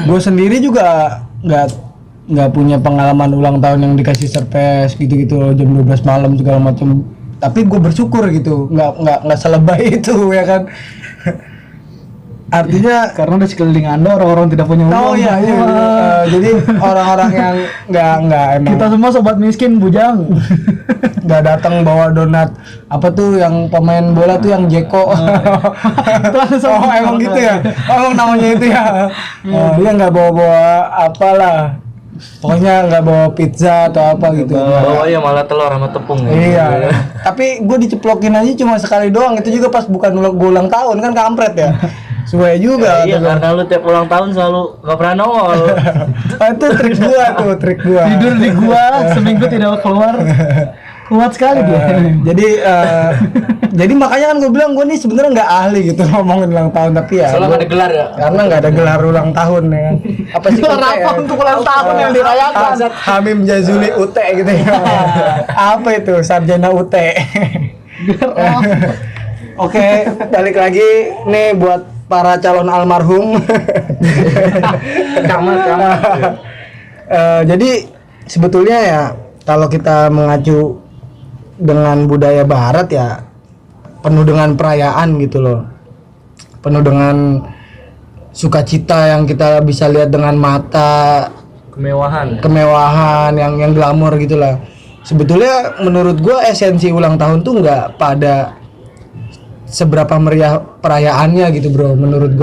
A: gue sendiri juga nggak punya pengalaman ulang tahun yang dikasih surprise gitu-gitu loh, jam 12 malam segala macam. Tapi gue bersyukur gitu, nggak selebay itu ya kan. Artinya
B: Karena di sekeliling Anda orang-orang tidak punya uang.
A: oh iya, jadi orang-orang yang nggak emang
B: Kita semua sobat miskin bujang.
A: nggak datang bawa donat apa tuh yang pemain bola tuh yang Jeko. Oh emang gitu ya, emang namanya itu ya. Dia nggak bawa apalah, pokoknya nggak bawa pizza atau apa gitu.
D: Bawanya malah telur sama tepung ya.
A: Iya, tapi gue diceplokin aja cuma sekali doang, itu juga pas bukan gue ulang tahun kan, kampret ya. Suwe juga.
D: Iya, karena lu tiap ulang tahun selalu nggak pernah nongol.
A: Itu trik gua.
B: Tidur di gua seminggu tidak keluar. Kuat sekali dia.
A: Jadi makanya kan gue bilang gue nih sebenarnya nggak ahli gitu ngomongin ulang tahun, tapi ya
C: Soalnya nggak ada gelar ya.
A: karena nggak ada gelar ulang tahun ya kan. Apa sih
B: Gelar
A: UT
B: apa
A: ya?
B: untuk ulang tahun yang dirayakan?
A: Hamim Jazuli UT gitu ya. Apa itu sarjana UT? Oke, balik lagi nih buat para calon almarhum.
C: Camat.
A: Jadi sebetulnya ya kalau kita mengacu dengan budaya barat ya penuh dengan perayaan gitu loh, penuh dengan sukacita yang kita bisa lihat dengan mata, kemewahan yang glamor gitulah. Sebetulnya menurut gua esensi ulang tahun tuh nggak pada seberapa meriah perayaannya gitu bro. Menurut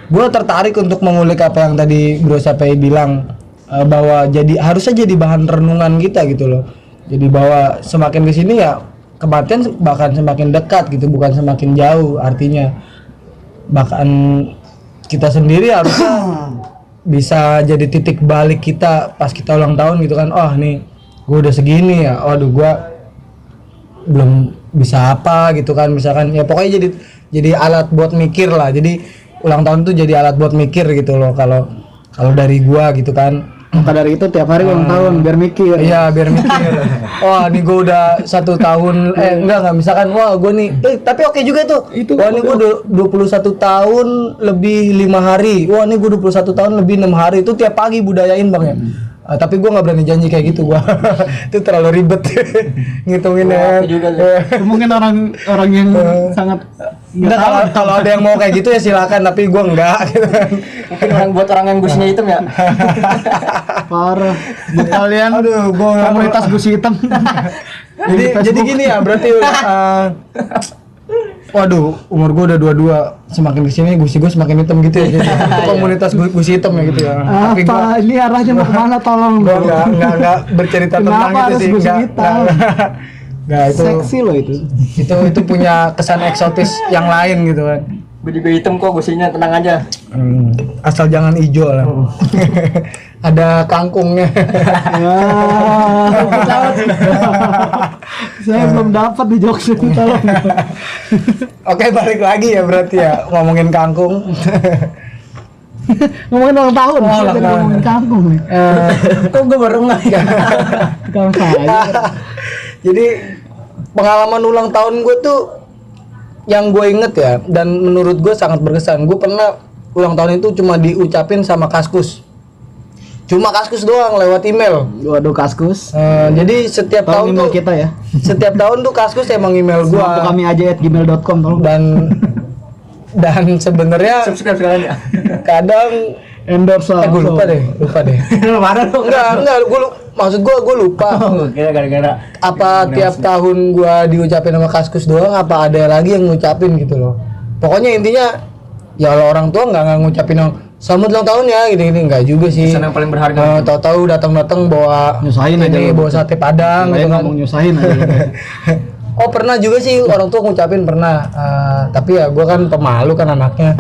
A: gua tertarik untuk mengulik apa yang tadi Bro Sapai bilang, bahwa harusnya jadi bahan renungan kita gitu loh. Jadi bahwa semakin kesini ya kematian bahkan semakin dekat gitu, bukan semakin jauh. Artinya bahkan kita sendiri harusnya bisa jadi titik balik kita pas kita ulang tahun gitu kan. Oh nih gue udah segini ya, waduh gue belum bisa apa gitu kan, misalkan ya pokoknya jadi alat buat mikir lah. Jadi ulang tahun tuh jadi alat buat mikir gitu loh kalau dari gua gitu kan.
B: Maka dari itu tiap hari ulang tahun biar mikir.
A: Iya biar mikir. Wah nih gue udah 1 tahun, enggak misalkan wah gue nih, tapi oke juga tuh. Wah nih gue 21 tahun lebih 5 hari. Wah nih gue 21 tahun lebih 6 hari. Itu tiap pagi budayain bang ya. Tapi gue nggak berani janji kayak gitu gua. Itu terlalu ribet ngitunginnya.
C: Aku juga
B: Mungkin orang yang sangat
A: Enggak, kalau ada yang mau kayak gitu ya silakan, tapi gua enggak gitu kan.
C: mungkin buat orang yang gusinya hitam ya.
B: parah. Buat kalian
A: Aduh, gua
B: komunitas gusi hitam.
A: jadi gini ya, berarti waduh, umur gua udah 22, semakin kesini gusi gua semakin hitam gitu ya. Jadi itu komunitas gusi hitam ya gitu ya. Tapi gua
B: Apa ini arahnya mau kemana tolong?
A: gua enggak bercerita tentang
B: Kenapa
A: itu
B: harus
A: sih.
B: gusi hitam?
A: Enggak, itu
B: Seksi loh itu.
A: itu punya kesan eksotis yang lain gitu kan.
C: Gue juga hitam kok, gusinya tenang aja.
A: Asal jangan hijau lah. Ada kangkungnya.
B: Saya belum dapat di jokes itu tolong.
A: Oke, balik lagi ya berarti ya ngomongin kangkung.
B: Ngomongin ulang tahun,
A: Oh, ulang
B: Tadi
A: tahun.
B: ngomongin kangkung nih.
C: Kok gue baru nggak ya?
B: Tukang saya.
A: Jadi pengalaman ulang tahun gue tuh yang gue inget ya, dan menurut gue sangat berkesan. Gue pernah ulang tahun itu cuma diucapin sama Kaskus. Cuma Kaskus doang lewat email.
B: Waduh Kaskus.
A: Jadi setiap
B: Tolong
A: tahun
B: email
A: tuh
B: kita ya.
A: setiap tahun tuh Kaskus emang email gue.
B: Mampu kami aja @gmail.com tolong.
A: Dan sebenarnya
C: Subscribe sekalian ya.
A: kadang
B: Endorse lah.
A: gue lupa deh.
C: Mana dong?
A: Enggak, maksud gue lupa.
C: Kira gara-gara
A: Apa tiap tahun gua diucapin sama Kaskus doang, apa ada lagi yang ngucapin gitu loh. Pokoknya intinya ya kalau orang tua nggak ngucapin yang selamat ulang tahun ya gini-gini, enggak juga sih.
C: kesan yang paling berharga.
A: Tahu-tahu datang-datang bawa
B: Nyusahin aja
A: ini,
B: lu.
A: bawa sate padang gitu kan.
B: ngomong nyusahin aja.
A: Oh pernah juga sih orang tua ngucapin pernah. Tapi ya gua kan pemalu kan anaknya.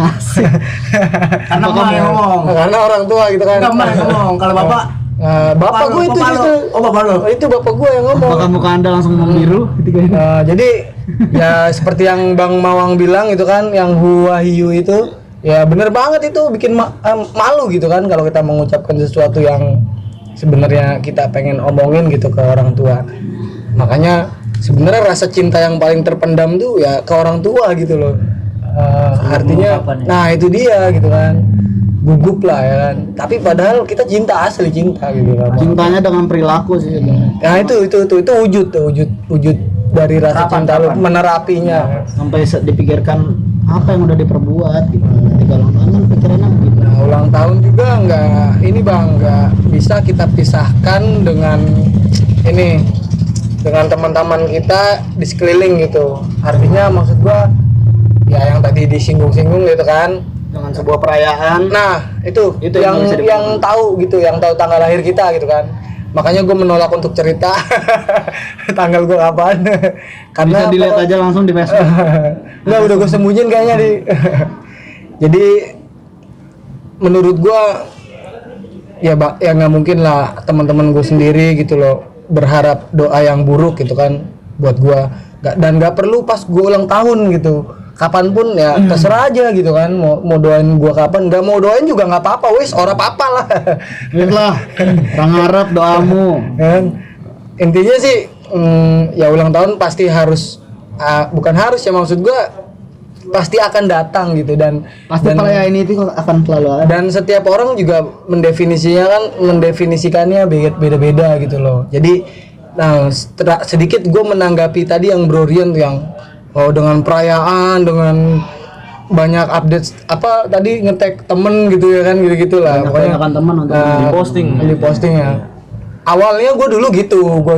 C: Karena mah yang ngomong.
A: Karena orang tua gitu kan.
C: Enggak mah yang ngomong. Kalau bapak
A: Bapak gue itu
C: bapak
A: justru.
C: lu. Oh, bapak lu.
A: Itu bapak gue yang ngomong.
B: Apakah muka Anda langsung membiru ketika itu?
A: Jadi ya seperti yang Bang Mawang bilang itu kan, yang huwahiyu itu ya bener banget, itu bikin malu gitu kan kalau kita mengucapkan sesuatu yang sebenarnya kita pengen omongin gitu ke orang tua. Makanya sebenarnya rasa cinta yang paling terpendam tuh ya ke orang tua gitu loh. Artinya
C: mengungkapkan ya.
A: nah itu dia gitu kan, gugup lah ya kan, tapi padahal kita cinta, asli cinta gitu kan.
B: Cintanya dengan perilaku sih.
A: Nah itu wujud dari rasa cinta lu, menerapinya.
B: Sampai dipikirkan apa yang udah diperbuat gitu. Ketika ulang tahun kan pikirannya begitu.
A: Nah, ulang tahun juga nggak bisa kita pisahkan dengan dengan teman-teman kita di sekeliling gitu. Artinya maksud gua ya yang tadi disinggung-singgung gitu kan,
B: Dengan sebuah perayaan.
A: nah itu
B: Itu yang
A: yang
B: nggak bisa dipisahkan.
A: yang tahu gitu, yang tahu tanggal lahir kita gitu kan. Makanya gue menolak untuk cerita tanggal gue kapan. Karena
B: Bisa dilihat aja langsung di Facebook.
A: Nggak, udah gue sembunyiin kayaknya di. Jadi menurut gue ya nggak mungkin lah teman-teman gue sendiri gitu loh berharap doa yang buruk gitu kan buat gue. Dan nggak perlu pas gue ulang tahun gitu. Kapanpun ya terserah aja gitu kan, mau doain gue kapan, nggak mau doain juga nggak apa-apa, wis ora apa-apa lah.
B: Lihatlah, orang Arab doamu.
A: Kan intinya sih ya ulang tahun pasti harus bukan harus ya, maksud gua pasti akan datang gitu, dan
B: Pasti perayaan itu akan selalu ada.
A: dan setiap orang juga mendefinisikannya beda-beda gitu loh. Jadi nah sedikit gue menanggapi tadi yang Bro Rian tuh yang dengan perayaan, dengan banyak update apa tadi ngetek temen gitu ya kan, gitu lah pokoknya.
B: Banyak teman untuk
D: Diposting.
A: ya. Awalnya gue dulu gitu, gue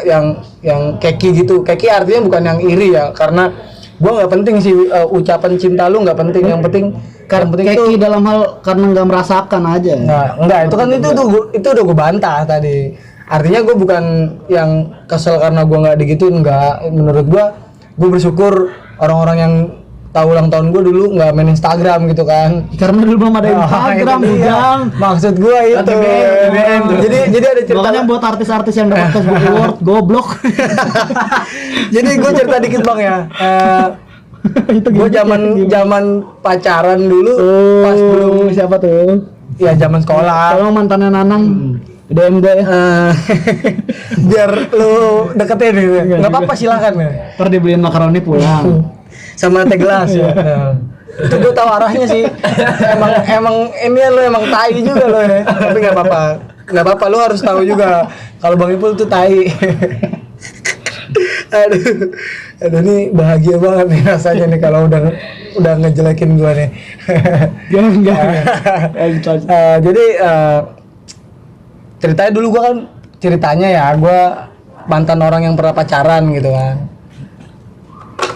A: yang keki gitu. Keki artinya bukan yang iri ya, karena gue nggak penting sih ucapan cinta lu nggak penting, yang penting
B: keki dalam hal karena nggak merasakan aja.
A: enggak itu kan itu udah gue bantah tadi. Artinya gue bukan yang kesel karena gue nggak digituin, enggak. Menurut gue bersyukur orang-orang yang tahu ulang tahun gue dulu nggak main Instagram gitu kan.
B: Karena dulu belum ada Instagram,
A: itu dia.
B: Bujang.
A: Maksud gue itu.
C: BBM.
A: Jadi ada cerita.
B: Makanya buat artis-artis yang dapat Facebook Award, goblok.
A: Jadi gue cerita dikit bang ya.
B: Itu
A: Gue zaman pacaran dulu, pas belum
B: siapa tuh?
A: ya zaman sekolah.
B: Tolong mantannya Nanang. DM gue ya.
A: Biar lu deketin gitu. Nggak apa-apa silakan ya.
B: Ntar dibeliin makaroni pulang.
A: Sama teh gelas ya. Itu gue tahu arahnya sih. Emang ini lo emang tai juga lo ya. Tapi nggak apa-apa lo harus tahu juga kalau Bang Ipul tuh tai. aduh nih bahagia banget nih rasanya nih kalau udah ngejelekin gue nih.
B: Enggak.
A: Jadi ceritanya dulu gue kan ceritanya ya gue mantan orang yang pernah pacaran gitu kan.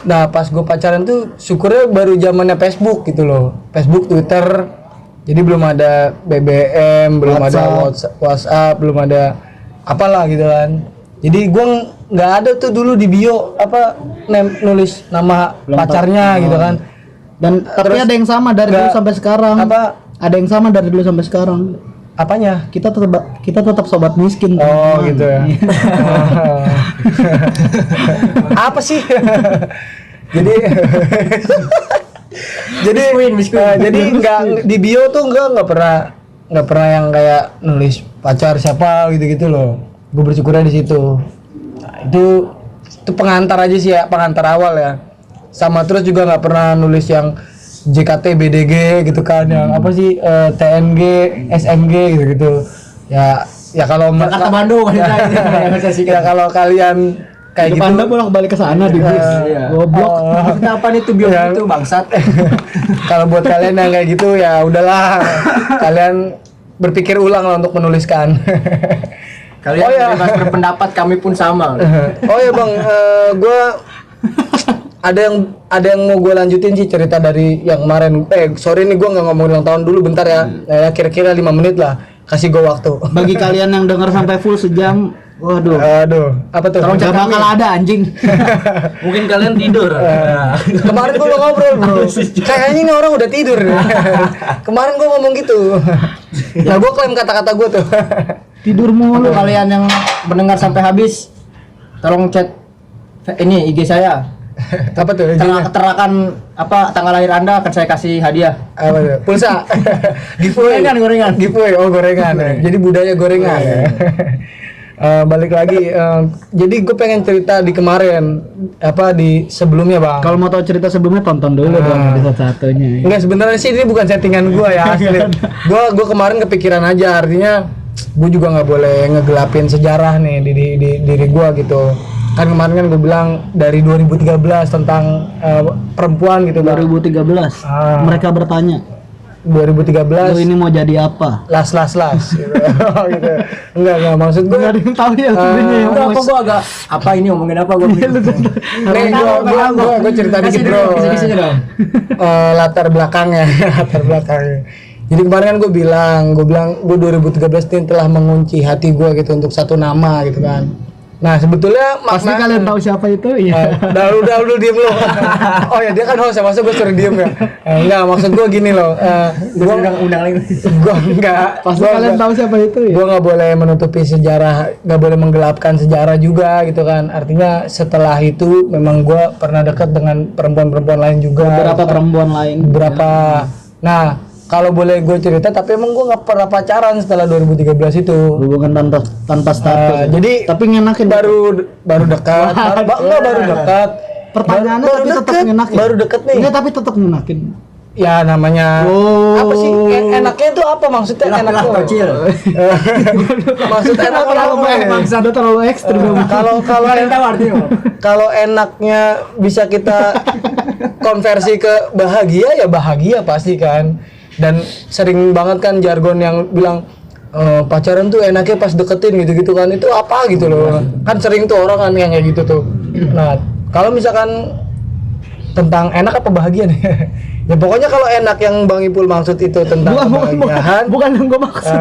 A: Nah pas gue pacaran tuh syukurnya baru zamannya Facebook gitu loh, Facebook, Twitter. Jadi belum ada BBM, belum ada WhatsApp, belum ada apalah gitu kan. Jadi gue nggak ada tuh dulu di bio nulis nama pacarnya gitu kan.
B: Dan tapi ada yang sama dari dulu sampai sekarang. Ada yang sama dari dulu sampai sekarang.
A: Apanya?
B: Kita tetap sobat miskin.
A: Oh gitu ya. Apa sih? jadi jadi nggak di bio tuh nggak pernah yang kayak nulis pacar siapa gitu loh. Gue bersyukurnya di situ. Nah, itu pengantar aja sih ya, pengantar awal ya. Sama terus juga nggak pernah nulis yang JKT BDG gitu kan, yang apa sih TNG SMG gitu ya kalau
C: Jakarta Bandung
A: ya kalau kalian kayak gitu
B: Anda bolak-balik ke sana di bis. Goblok.
C: Kenapa nih tuh bio itu bangsat?
A: Kalau buat kalian yang kayak gitu ya udahlah, kalian berpikir ulang lah untuk menuliskan.
C: Kalian bebas berpendapat, kami pun sama.
A: Oh ya Bang, gue ada yang mau gue lanjutin sih cerita dari yang kemarin. Sorry nih gue nggak ngomong ulang tahun dulu, bentar ya. Kira-kira 5 menit lah, kasih gue waktu.
B: Bagi kalian yang denger sampai full sejam, waduh.
A: Apa tuh?
B: Gak bakal ada anjing.
D: Mungkin kalian tidur.
A: Kemarin gue ngobrol bro, kayaknya ini orang udah tidur. Kemarin gue ngomong gitu. Nah gue klaim kata-kata gue tuh.
B: Tidur mulu.
C: Kalian yang mendengar sampai habis, tolong chat ini IG saya.
A: Apa tuh?
C: Terakan apa tanggal lahir Anda akan saya kasih hadiah.
A: Apa tuh? Pulsa. Giveaway.
C: Gorengan.
A: Giveaway. Oh gorengan. Jadi budaya gorengan. Balik lagi. Jadi gue pengen cerita di kemarin di sebelumnya Bang.
B: Kalau mau tahu cerita sebelumnya tonton dulu dong episode satunya.
A: Enggak, sebenarnya sih ini bukan settingan gue ya asli. Gue kemarin kepikiran aja, artinya gue juga nggak boleh ngegelapin sejarah nih di diri gue gitu. Kan kemarin kan gue bilang dari 2013 tentang perempuan gitu Bang.
B: 2013. Mereka bertanya,
A: 2013
B: lu ini mau jadi apa?
A: las gitu. Gitu. Enggak maksud gue
B: Gak ada yang tahu ya sebenarnya.
C: Apa gua agak apa ini ngomongin apa gua?
A: nih gue cerita dikit bro.
C: Kasih dong.
A: Latar belakangnya. Jadi kemarin kan gue bilang gue 2013 ini telah mengunci hati gue gitu untuk satu nama gitu kan. Nah sebetulnya
B: Pasti kalian tahu siapa itu? Iya.
A: Udah diem lo. Oh ya dia kan host ya, masa gue suruh diem ya? Enggak, maksud gue gini loh. Gue
C: undang lagi.
A: Gue enggak.
B: Pasti kalian tahu siapa itu ya?
A: Gue nggak boleh menutupi sejarah, nggak boleh menggelapkan sejarah juga gitu kan. Artinya setelah itu memang gue pernah dekat dengan perempuan-perempuan lain juga.
B: Beberapa perempuan lain.
A: Nah kalau boleh gue cerita, tapi emang gue nggak pernah pacaran setelah 2013 itu.
B: Hubungan tanpa status.
A: Jadi
B: tapi ngenakin.
A: Baru dekat. Baru dekat.
B: Pertanyaannya
A: baru
B: tapi tetap ngenakin.
A: Baru deket nih.
B: Enggak, tapi tetap ngenakin.
A: Ya namanya apa sih enaknya itu apa maksudnya? Enak tuh
C: kecil.
A: Maksud enak
B: Ada terlalu ekstrim.
A: Kalau kalau enaknya bisa kita konversi ke bahagia, ya bahagia pasti kan. Dan sering banget kan jargon yang bilang pacaran tuh enaknya pas deketin gitu kan, itu apa gitu loh. Kan sering tuh orang kan yang kayak gitu tuh. Nah kalau misalkan tentang enak apa bahagia nih? Ya pokoknya kalau enak yang Bang Ipul maksud itu tentang kebahagiaan,
B: bukan yang gue maksud.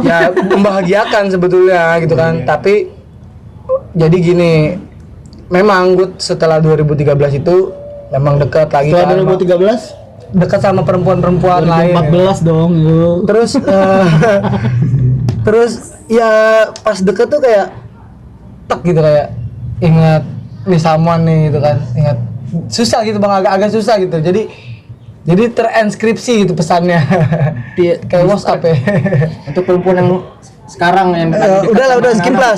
A: Ya membahagiakan sebetulnya gitu kan. Tapi jadi gini, memang gue setelah 2013 itu memang dekat lagi.
B: Setelah 2013
A: dekat sama perempuan-perempuan lain.
B: 2014 dong lu.
A: Terus ya pas deket tuh kayak tek gitu, kayak ingat nih someone nih gitu kan, ingat susah gitu Bang, agak susah gitu. Jadi terinskripsi gitu pesannya. Kayak WhatsApp ya.
C: Untuk perempuan yang sekarang yang
A: udah skip lah.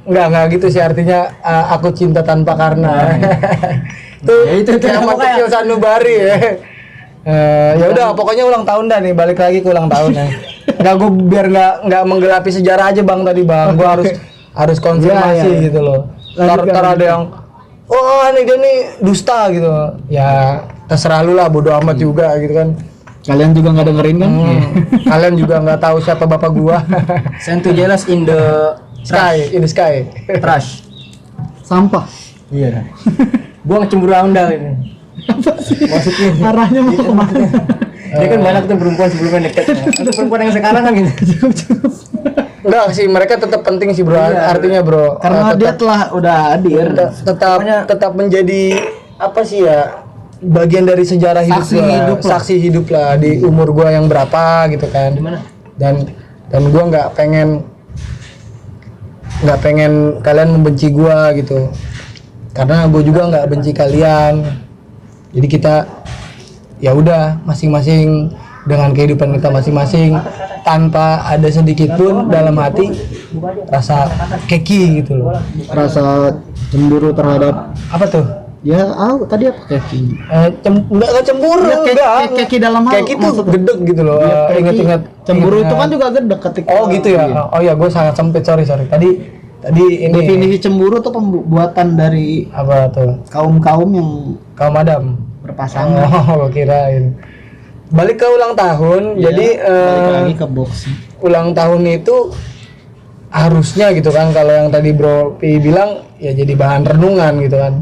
A: Enggak gitu sih artinya aku cinta tanpa karena. itu kayak Kecil Sanubari ya. Ya udah pokoknya ulang tahun dah nih, balik lagi ke ulang tahun ya. Enggak, gue biar enggak menggelapi sejarah aja Bang tadi Bang. Gue harus konfirmasi
B: Ya.
A: gitu loh. Ntar ada yang ini dia nih dusta gitu. Ya terserah lu lah, bodo amat juga gitu kan.
B: Kalian juga nggak dengerin kan?
A: Kalian juga nggak tahu siapa bapak gua.
C: Send to jealous in the
A: In the sky.
C: trash.
B: Sampah.
C: Iya. Gua ngecemburu Anda ini. Maksudnya
B: Arahnya mau kemana?
C: dia kan banyak tuh perempuan sebelumnya deket. Untuk perempuan yang sekarang kan gitu.
A: Enggak sih, mereka tetap penting sih bro. Artinya bro.
B: Karena dia telah udah hadir.
A: tetap menjadi apa sih ya? Bagian dari sejarah hidup
B: Saksi
A: gua.
B: hidup lah.
A: Saksi hidup lah di umur gua yang berapa gitu kan.
C: Gimana?
A: Dan gua nggak pengen kalian membenci gua gitu. Karena gue juga nggak benci kalian. Jadi kita ya udah masing-masing dengan kehidupan kita masing-masing tanpa ada sedikit pun dalam hati rasa keki gitu loh.
B: Rasa cemburu terhadap
A: Apa tuh?
B: ya tadi apa keki?
A: Enggak cemburu,
B: Ya,
A: enggak.
B: keki dalam hal
A: Keki tuh
B: maksudnya.
A: gedeg gitu loh. Ingat-ingat
B: Cemburu itu kan juga gede ketika.
A: Oh gitu ya. Oh ya, gue sangat sempit, sorry. Tadi ini
B: Definisi cemburu tuh pembuatan dari
A: apa tuh?
B: kaum-kaum yang
A: Kaum Adam.
B: berpasangan.
A: Oh, kirain. Balik ke ulang tahun.
B: Iya,
A: Jadi
B: balik lagi ke box.
A: ulang tahun itu harusnya gitu kan, kalau yang tadi Bro Pi bilang ya jadi bahan renungan gitu kan.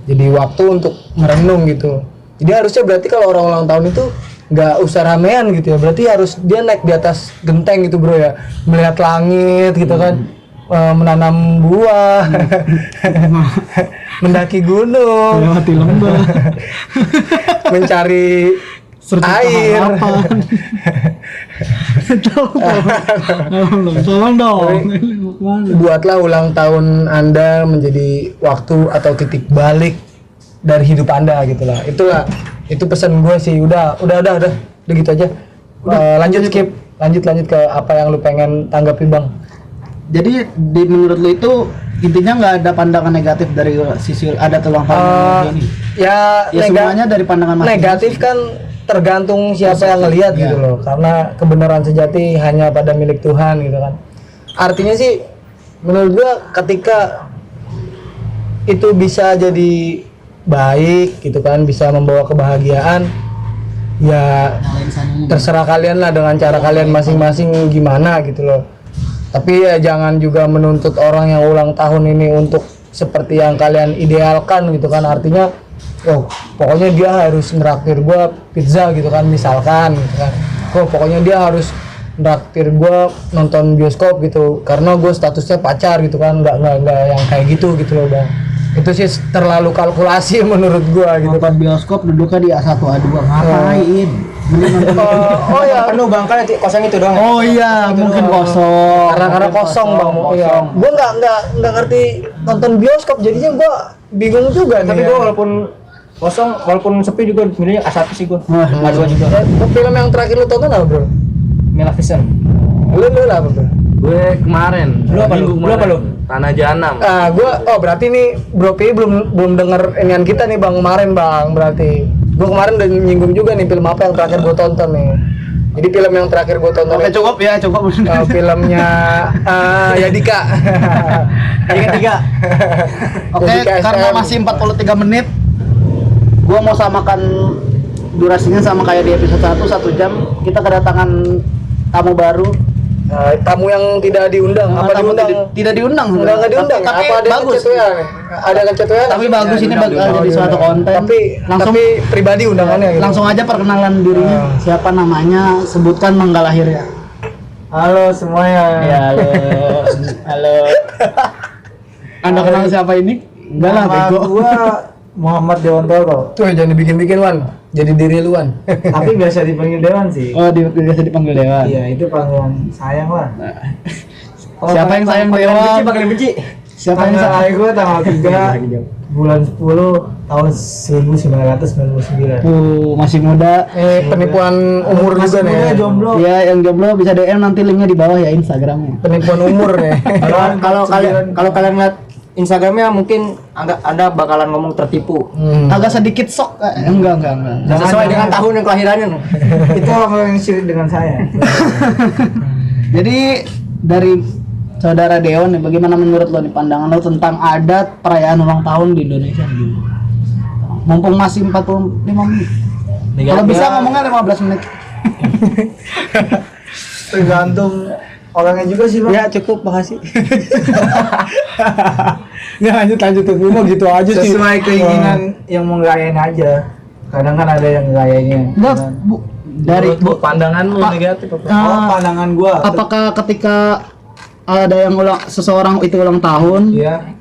A: Jadi waktu untuk merenung gitu. Jadi harusnya berarti kalau orang ulang tahun itu nggak usah ramean gitu ya. Berarti harus dia naik di atas genteng gitu bro ya, melihat langit gitu kan, menanam buah, mendaki gunung,
B: Melewati lembah.
A: mencari air.
B: Tolong dong.
A: Buatlah ulang tahun Anda menjadi waktu atau titik balik dari hidup Anda gitulah. Itu pesan gue sih. Udah gitu aja. Lanjut ke apa yang lu pengen tanggapi Bang.
B: Jadi menurut lu itu intinya nggak ada pandangan negatif dari sisi ada ulang tahun ini.
A: Ya
B: Semuanya dari pandangan masing-masing.
A: negatif kan tergantung siapa yang ngelihat gitu loh, karena kebenaran sejati hanya pada milik Tuhan gitu kan. Artinya sih menurut gua ketika itu bisa jadi baik gitu kan, bisa membawa kebahagiaan, ya terserah kalian lah dengan cara kalian masing-masing gimana gitu loh. Tapi ya jangan juga menuntut orang yang ulang tahun ini untuk seperti yang kalian idealkan gitu kan. Artinya pokoknya dia harus nraktir gua pizza gitu kan misalkan gitu kan. Pokoknya dia harus nraktir gua nonton bioskop gitu karena gua statusnya pacar gitu kan. Nggak yang kayak gitu loh Bang. Itu sih terlalu kalkulasi menurut gua gitu.
B: Nonton bioskop duduknya di A1 A2 ngapain?
A: Ya
C: Penuh bang kan kosong itu doang.
B: Oh iya, mungkin kosong.
A: Karena kosong Bang. Iya. Gua nggak ngerti nonton bioskop jadinya gua bingung juga nih.
C: Tapi
A: ya.
C: gua walaupun sepi juga milihnya A1 sih gua. A2 juga.
A: Film yang terakhir lu tonton apa bro?
C: Maleficent.
A: Lu apa bro?
D: Gue kemarin.
C: Lu apa
D: minggu
C: lu? Lu
D: kemarin,
C: apa lu?
D: Tanah Jahanam.
A: Berarti nih Bro Pi belum denger inian kita nih Bang kemarin Bang, berarti. Gua kemarin udah nyinggung juga nih film apa yang terakhir gua tonton nih. Jadi film yang terakhir gua tonton
B: Oke,
A: itu,
B: cukup.
A: filmnya Yadika.
C: Tiga.
B: Oke,
A: Yadika
B: karena
A: SM.
B: masih 43 menit, gua mau samakan durasinya sama kayak di episode 1 jam. Kita kedatangan tamu baru.
A: Tamu yang tidak diundang, apa
B: Tamu
A: diundang?
B: tidak diundang.
A: Nggak diundang.
B: Tapi
A: Apa ada
B: bagus.
A: kecetuan? Ada kecetuan?
B: Tapi bagus ini bakal jadi suatu konten.
A: Tapi pribadi undangannya gitu.
B: Langsung aja perkenalan dirinya. Siapa namanya? Sebutkan tanggal lahirnya.
C: Halo semuanya.
B: Ya, halo. Anda kenal siapa ini? Enggak lah, bego.
C: Gua Muhammad Dewontoro.
A: Tuh jangan dibikin-bikin Wan. Jadi diri lu Wan.
C: Tapi biasa dipanggil Dewan sih.
B: Oh, biasa dipanggil Dewan.
C: Iya, itu panggilan sayang lah.
B: Siapa yang sayang Dewan?
C: Panggilan benci.
B: Siapa yang
A: Tanggal lahir gue tanggal 3 bulan 10 tahun 1999.
B: Masih muda.
A: Penipuan umur juga nih.
B: Jomblo. Ya, yang jomblo bisa DM nanti linknya di bawah ya Instagramnya.
A: Penipuan umur nih.
C: Kalau kalian lihat Instagramnya mungkin Anda bakalan ngomong tertipu.
B: Agak sedikit sok. Enggak.
C: Sesuai dengan tahun yang kelahirannya.
A: Itu orang yang sirik dengan saya.
B: Jadi dari Saudara Deon nih, bagaimana menurut lo nih pandangan lo tentang adat perayaan ulang tahun di Indonesia gitu? Mumpung masih 45 menit. Kalau bisa ngomongnya 15 menit.
A: Tergantung orangnya juga sih, Bang.
B: Ya cukup, makasih.
A: Nggak, lanjut gue mau gitu aja sih. Sesuai keinginan yang mau ngerayain aja. Kadang kan ada yang ngerayainnya.
B: Enggak, dari
D: pandangan lu negatif apa?
A: Pandangan gua.
B: Apakah ketika ada yang seseorang itu ulang tahun,
A: Iya.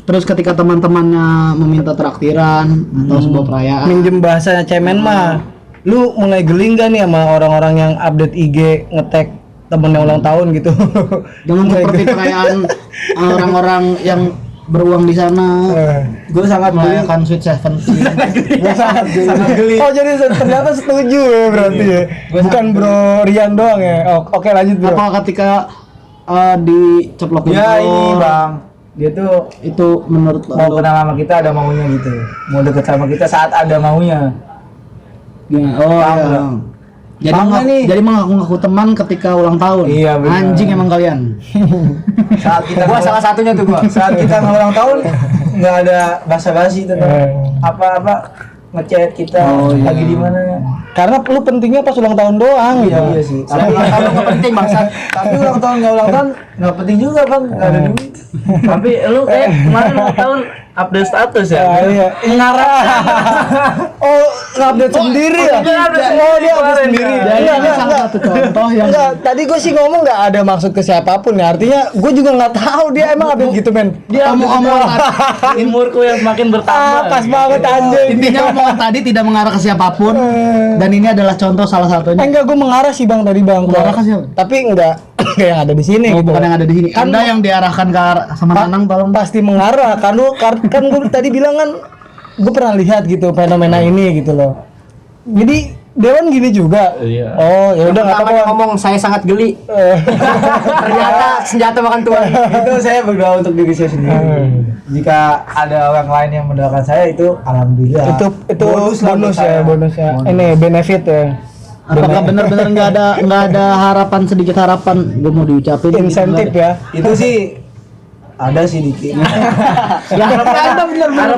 B: terus ketika teman-temannya meminta traktiran atau sebuah perayaan,
A: Minjem bahasanya cemen mah. Lu mulai geli nggak nih sama orang-orang yang update IG nge-tag temen yang ulang tahun gitu?
B: dengan seperti perayaan orang-orang yang beruang di sana
A: Gue sangat geli.
B: merayakan Sweet Seventeen.
A: Gue sangat geli. Oh jadi ternyata setuju ya berarti ya. Bukan Bro Rian doang ya. Oke lanjut Bro.
B: Apa ketika dicoplokin
A: Ya ini
B: telur,
A: Bang. Dia tuh
B: itu menurut
A: mau
B: lo
A: kenal sama kita ada maunya gitu. Mau deket sama kita saat ada maunya.
B: gimana? Oh
A: Paham
B: iya.
A: nggak?
B: Jadi
A: Paham nggak nih?
B: jadi mengaku teman ketika ulang tahun.
A: Iya, benar.
B: Anjing emang kalian.
A: Saat kita
C: Gua salah satunya tuh gua.
A: saat kita ulang tahun nggak ada basa-basi tentang apa-apa ngechat kita lagi di mana. Karena lu pentingnya pas ulang tahun doang gitu. Iya sih.
C: Kalau ulang tahun nggak penting bangsat.
A: Tapi ulang tahun nggak ulang tahun nggak penting juga Bang. Nggak ada duit.
D: Tapi lu kayak kemarin ulang tahun update status ya?
A: Iya. Ngarang. Oh, ngupdate sendiri ya? Oh, dia update sendiri.
B: Jadi ini salah satu contoh yang
A: Enggak, tadi gue sih ngomong nggak ada maksud ke siapapun ya. Artinya gue juga nggak tahu dia emang update gitu men.
B: dia omong
D: Umurku yang semakin bertambah.
A: Pas banget anjing.
B: intinya omongan tadi tidak mengarah ke siapapun dan ini adalah contoh salah satunya.
A: Enggak, gue mengarah sih Bang tadi Bang.
B: Mengarah ke siapa?
A: Tapi enggak kayak yang ada di sini
B: Oh,
A: gitu.
B: bukan yang ada di sini.
A: Kan
B: Anda yang diarahkan ke sama Nanang tolong.
A: Pasti mengarah kan gue tadi bilang kan gue pernah lihat gitu fenomena ini gitu loh. Jadi Dewan gini juga.
D: Iya.
A: Oh, ya udah enggak
C: Pertama
A: apa-apa.
C: dia ngomong saya sangat geli. Ternyata senjata makan tuan.
A: Itu saya berdoa untuk diri saya sendiri. Jika ada orang lain yang mendoakan saya itu alhamdulillah. Itu bonus ya, bonus ya. Ini benefit ya.
B: Apakah benar-benar nggak ada harapan, sedikit harapan gue mau diucapin
A: Insentif ya. Itu sih ada sih dikit.
B: ya Anda benar-benar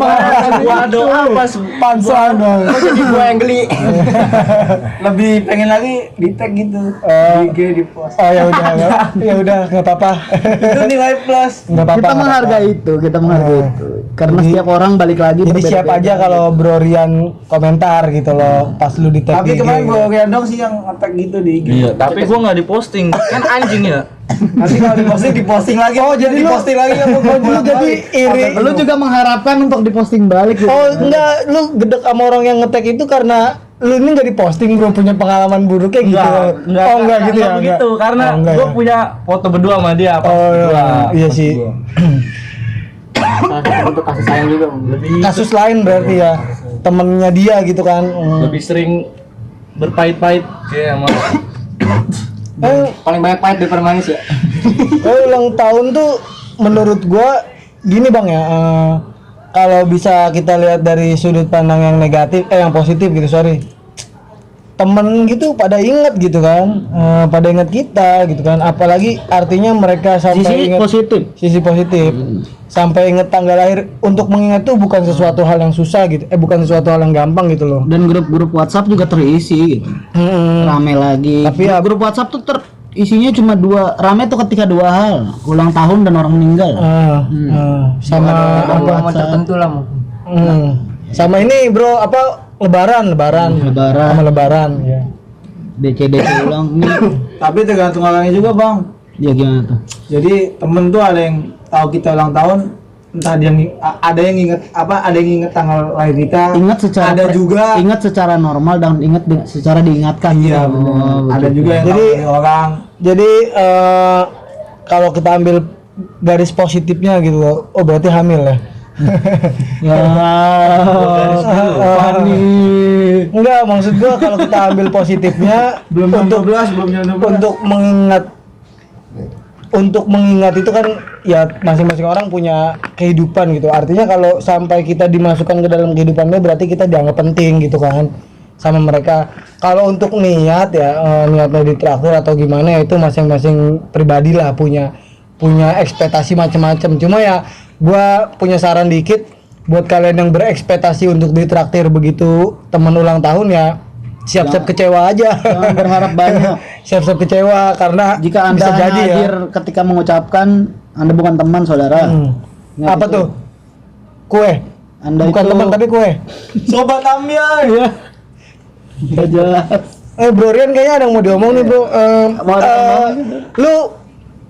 D: Gua doa pas
A: Pansuan dong.
C: Kok jadi gua yang geli?
A: Lebih pengen lagi di tag gitu. Di IG di post. Oh ya udah, ya udah nggak apa-apa. Itu nilai plus. Nggak apa-apa.
B: kita menghargai itu, karena setiap orang balik lagi
A: Jadi siap
B: berbeda-beda.
A: aja kalau Bro Rian komentar gitu loh pas lu di tag. Tapi kemarin Bro Rian dong sih yang nge-tag gitu di IG.
D: Iya, tapi gua nggak diposting. Kan anjing ya.
A: Nanti kalau diposting lagi. Oh jadi diposting lagi lu jadi iri.
B: Lu juga mengharapkan untuk diposting balik gitu.
A: Oh enggak, lu gedek sama orang yang nge-tag itu karena lu ini nggak diposting bro, punya pengalaman buruknya gitu. Enggak gitu ya.
D: Begitu, karena
A: enggak
D: gua
A: ya.
D: punya foto berdua sama dia.
A: Oh iya sih.
C: Untuk kasih sayang juga. Lebih
A: Kasus lain berarti ya. Temennya dia gitu kan.
D: Lebih sering berpahit-pahit kayak sama
C: paling banyak pahit daripada manis ya.
A: Ulang tahun tuh menurut gua gini Bang ya. Kalau bisa kita lihat dari sudut pandang yang negatif, yang positif gitu, sorry. Temen gitu pada inget gitu kan, pada inget kita gitu kan. Apalagi artinya mereka sampai
B: Sisi
A: inget
B: positif.
A: sisi positif. Sampai inget tanggal lahir. Untuk mengingat tuh bukan sesuatu hal yang susah gitu. Bukan sesuatu hal yang gampang gitu loh.
B: Dan grup-grup WhatsApp juga terisi gitu. Rame lagi.
A: Tapi ya-
B: grup WhatsApp tuh isinya cuma rame tuh ketika dua hal, ulang tahun dan orang meninggal.
A: Sama
C: Momen tertentu lah mungkin.
A: sama ini bro apa lebaran sama lebaran ya.
B: DC ulang nih.
A: Tapi tergantung orangnya juga Bang.
B: Ya gimana tuh?
A: Jadi temen tuh ada yang tahu kita ulang tahun, entah dia ada yang inget tanggal lahir kita.
B: Ingat secara
A: ada juga
B: ingat secara normal dan secara diingatkan.
A: iya
B: gitu.
A: bener. Ada juga yang
B: Jadi
A: tahu dari orang. Jadi kalau kita ambil garis positifnya gitu loh. Oh berarti hamil ya.
B: Ya, panik.
A: Enggak, maksud gua kalau kita ambil positifnya untuk mengingat itu kan ya masing-masing orang punya kehidupan gitu. Artinya kalau sampai kita dimasukkan ke dalam kehidupannya berarti kita dianggap penting gitu kan sama mereka. Kalau untuk niat ya niatnya ditraktir atau gimana ya itu masing-masing pribadi lah punya ekspektasi macam-macam. Cuma ya gua punya saran dikit buat kalian yang berekspektasi untuk ditraktir begitu teman ulang tahun ya siap-siap kecewa aja.
B: Jangan berharap banyak.
A: Siap-siap kecewa karena
B: Jika Anda
A: bisa
B: hanya
A: jadi
B: hadir ketika mengucapkan, Anda bukan teman, saudara. Ingat
A: Apa
B: itu.
A: tuh? Kue.
B: Anda
A: Bukan
B: itu
A: teman tapi kue.
C: Sobat ambiar.
B: ya. Nggak jelas.
A: Bro Rian kayaknya ada yang mau diomong nih bro.
B: Mau ada tambahan
A: Lu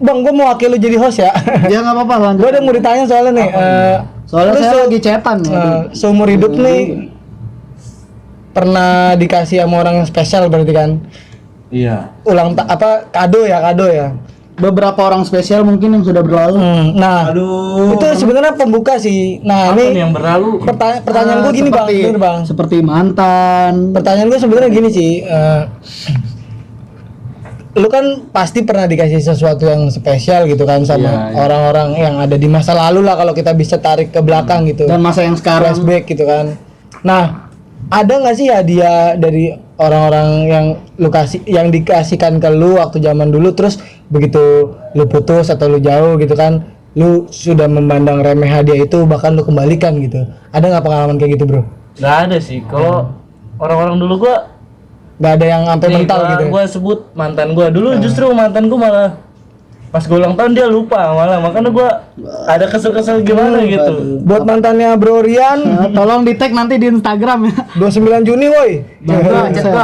A: Bang, gua mau wakil lu jadi host ya.
B: Ya nggak apa-apa, lanjut.
A: Gua ada yang mau ditanya soalnya nih.
B: Soalnya
A: lu
B: saya lagi cetan ya.
A: seumur hidup nih pernah dikasih sama orang yang spesial berarti kan?
D: Iya.
A: Kado ya.
B: Beberapa orang spesial mungkin yang sudah berlalu.
A: Nah, itu sebenarnya pembuka sih. Nah,
D: Apa
A: ini
D: nih yang berlalu?
A: pertanyaan gua gini Bang, bener Bang.
B: Seperti mantan.
A: Pertanyaan gue sebenarnya gini sih, lu kan pasti pernah dikasih sesuatu yang spesial gitu kan sama
D: Iya.
A: orang-orang yang ada di masa lalu lah kalau kita bisa tarik ke belakang gitu.
B: Dan masa yang sekarang.
A: Flashback gitu kan. Nah, ada nggak sih hadiah dari orang-orang yang dikasihkan ke lu waktu zaman dulu terus begitu lu putus atau lu jauh gitu kan, lu sudah memandang remeh hadiah itu bahkan lu kembalikan gitu. Ada nggak pengalaman kayak gitu bro?
D: Nggak ada sih. Kalau orang-orang dulu gua
A: Nggak ada yang sampai
D: nih,
A: mental gitu.
D: gua sebut mantan gua dulu justru mantan gua malah pas gua ulang tahun dia lupa malah, makanya gua ada kesel-kesel gimana gitu.
A: Buat mantannya Bro Rian,
B: Tolong di tag nanti di Instagram ya.
A: 29 Juni woi.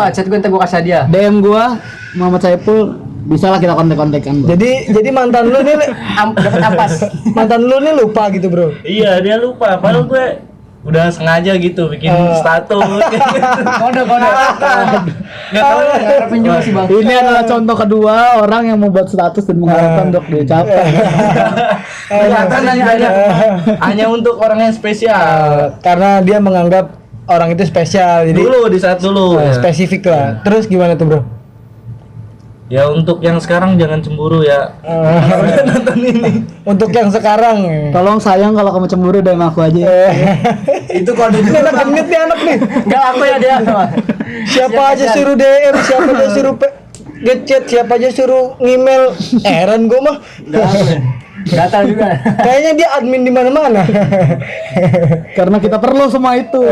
C: Chat gue ntar gue kasih hadiah.
B: DM gua Muhammad Saiful, bisa lah kita kontak-kontakan, Bro.
A: Jadi mantan lu nih dapat ampas. Mantan lu nih lupa gitu, Bro.
D: Iya, dia lupa. Padahal gue udah sengaja gitu bikin status
C: Kode.
D: nggak tahu ya.
C: Harapin juga sih bang.
B: Ini adalah contoh kedua orang yang membuat status dan mengharapkan untuk diucapkan.
D: Kelihatan hanya untuk orang yang spesial.
A: Karena dia menganggap orang itu spesial. Jadi
D: Dulu di saat dulu ya.
A: spesifik lah. Terus gimana tuh, Bro?
D: Ya untuk yang sekarang jangan cemburu ya. Udah nonton ini.
A: Untuk yang sekarang.
B: Tolong sayang kalau kamu cemburu DM aku aja.
C: Itu kode
A: Ini anak genit nih anak nih.
C: Enggak aku ya dia.
A: Siapa aja suruh DM, siapa aja suruh ngechat, siapa aja suruh ngemail. Heran gua mah.
C: Gatal juga.
A: Kayaknya dia admin di mana-mana.
B: Karena kita perlu semua itu.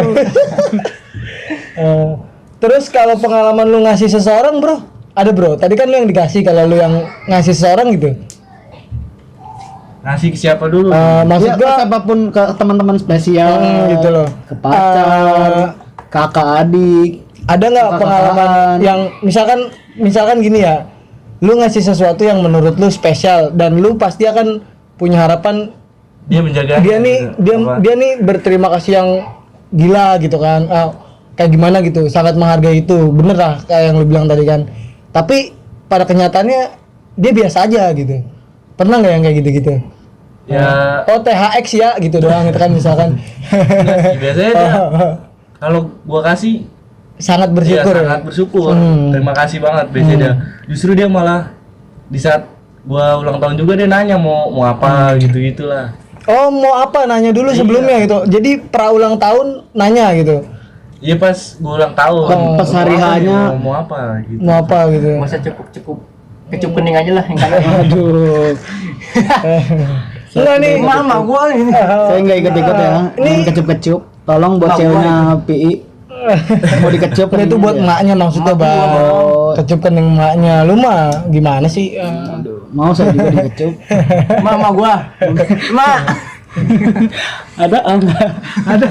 A: Terus kalau pengalaman lu ngasih seseorang, Bro? Ada, Bro. Tadi kan lu yang dikasih, kalau lu yang ngasih seseorang gitu.
D: Ngasih ke siapa dulu?
A: Maksud
B: Ya,
A: gua
B: siapapun ke teman-teman spesial
A: gitu loh.
B: ke pacar, kakak adik.
A: Ada nggak
B: Kakak
A: pengalaman
B: kawan.
A: yang misalkan gini ya, lu ngasih sesuatu yang menurut lu spesial dan lu pasti akan punya harapan
D: Dia menjaga.
A: dia nih berterima kasih yang gila gitu kan. Kayak gimana gitu, sangat menghargai itu. Bener lah kayak yang lu bilang tadi kan. Tapi pada kenyataannya dia biasa aja gitu. Pernah nggak yang kayak gitu-gitu?
D: Ya.
A: Oh THX ya gitu doang itu kan misalkan.
D: Biasanya dia kalau gua kasih
A: Sangat
D: dia
A: bersyukur.
D: sangat
A: ya?
D: bersyukur.
A: Hmm.
D: Terima kasih banget biasanya dia. Justru dia malah di saat gua ulang tahun juga dia nanya mau apa gitu-gitulah.
A: Oh mau apa nanya dulu sebelumnya gitu. Jadi pra ulang tahun nanya gitu.
D: Iya pas gua ulang tahun.
B: Pas hari
D: Mau apa
B: hanya.
D: nih, mau apa gitu.
A: Mau apa gitu.
C: Masa cukup kecup kening aja lah yang kanan.
B: Aduh.
A: Enggak nih.
C: Mama gua ini.
B: Saya nggak ikut-ikut ya.
A: Ini-
B: Ini kecup-kecup. Tolong buat ceweknya PI. Mau dikecup
A: Ini itu buat emaknya maksudnya, Bang.
B: Oh.
A: Kecup kening emaknya. Lu mah gimana sih?
B: Mau saya juga dikecup.
C: Mama gua. Ma.
B: Ada enggak? Ada.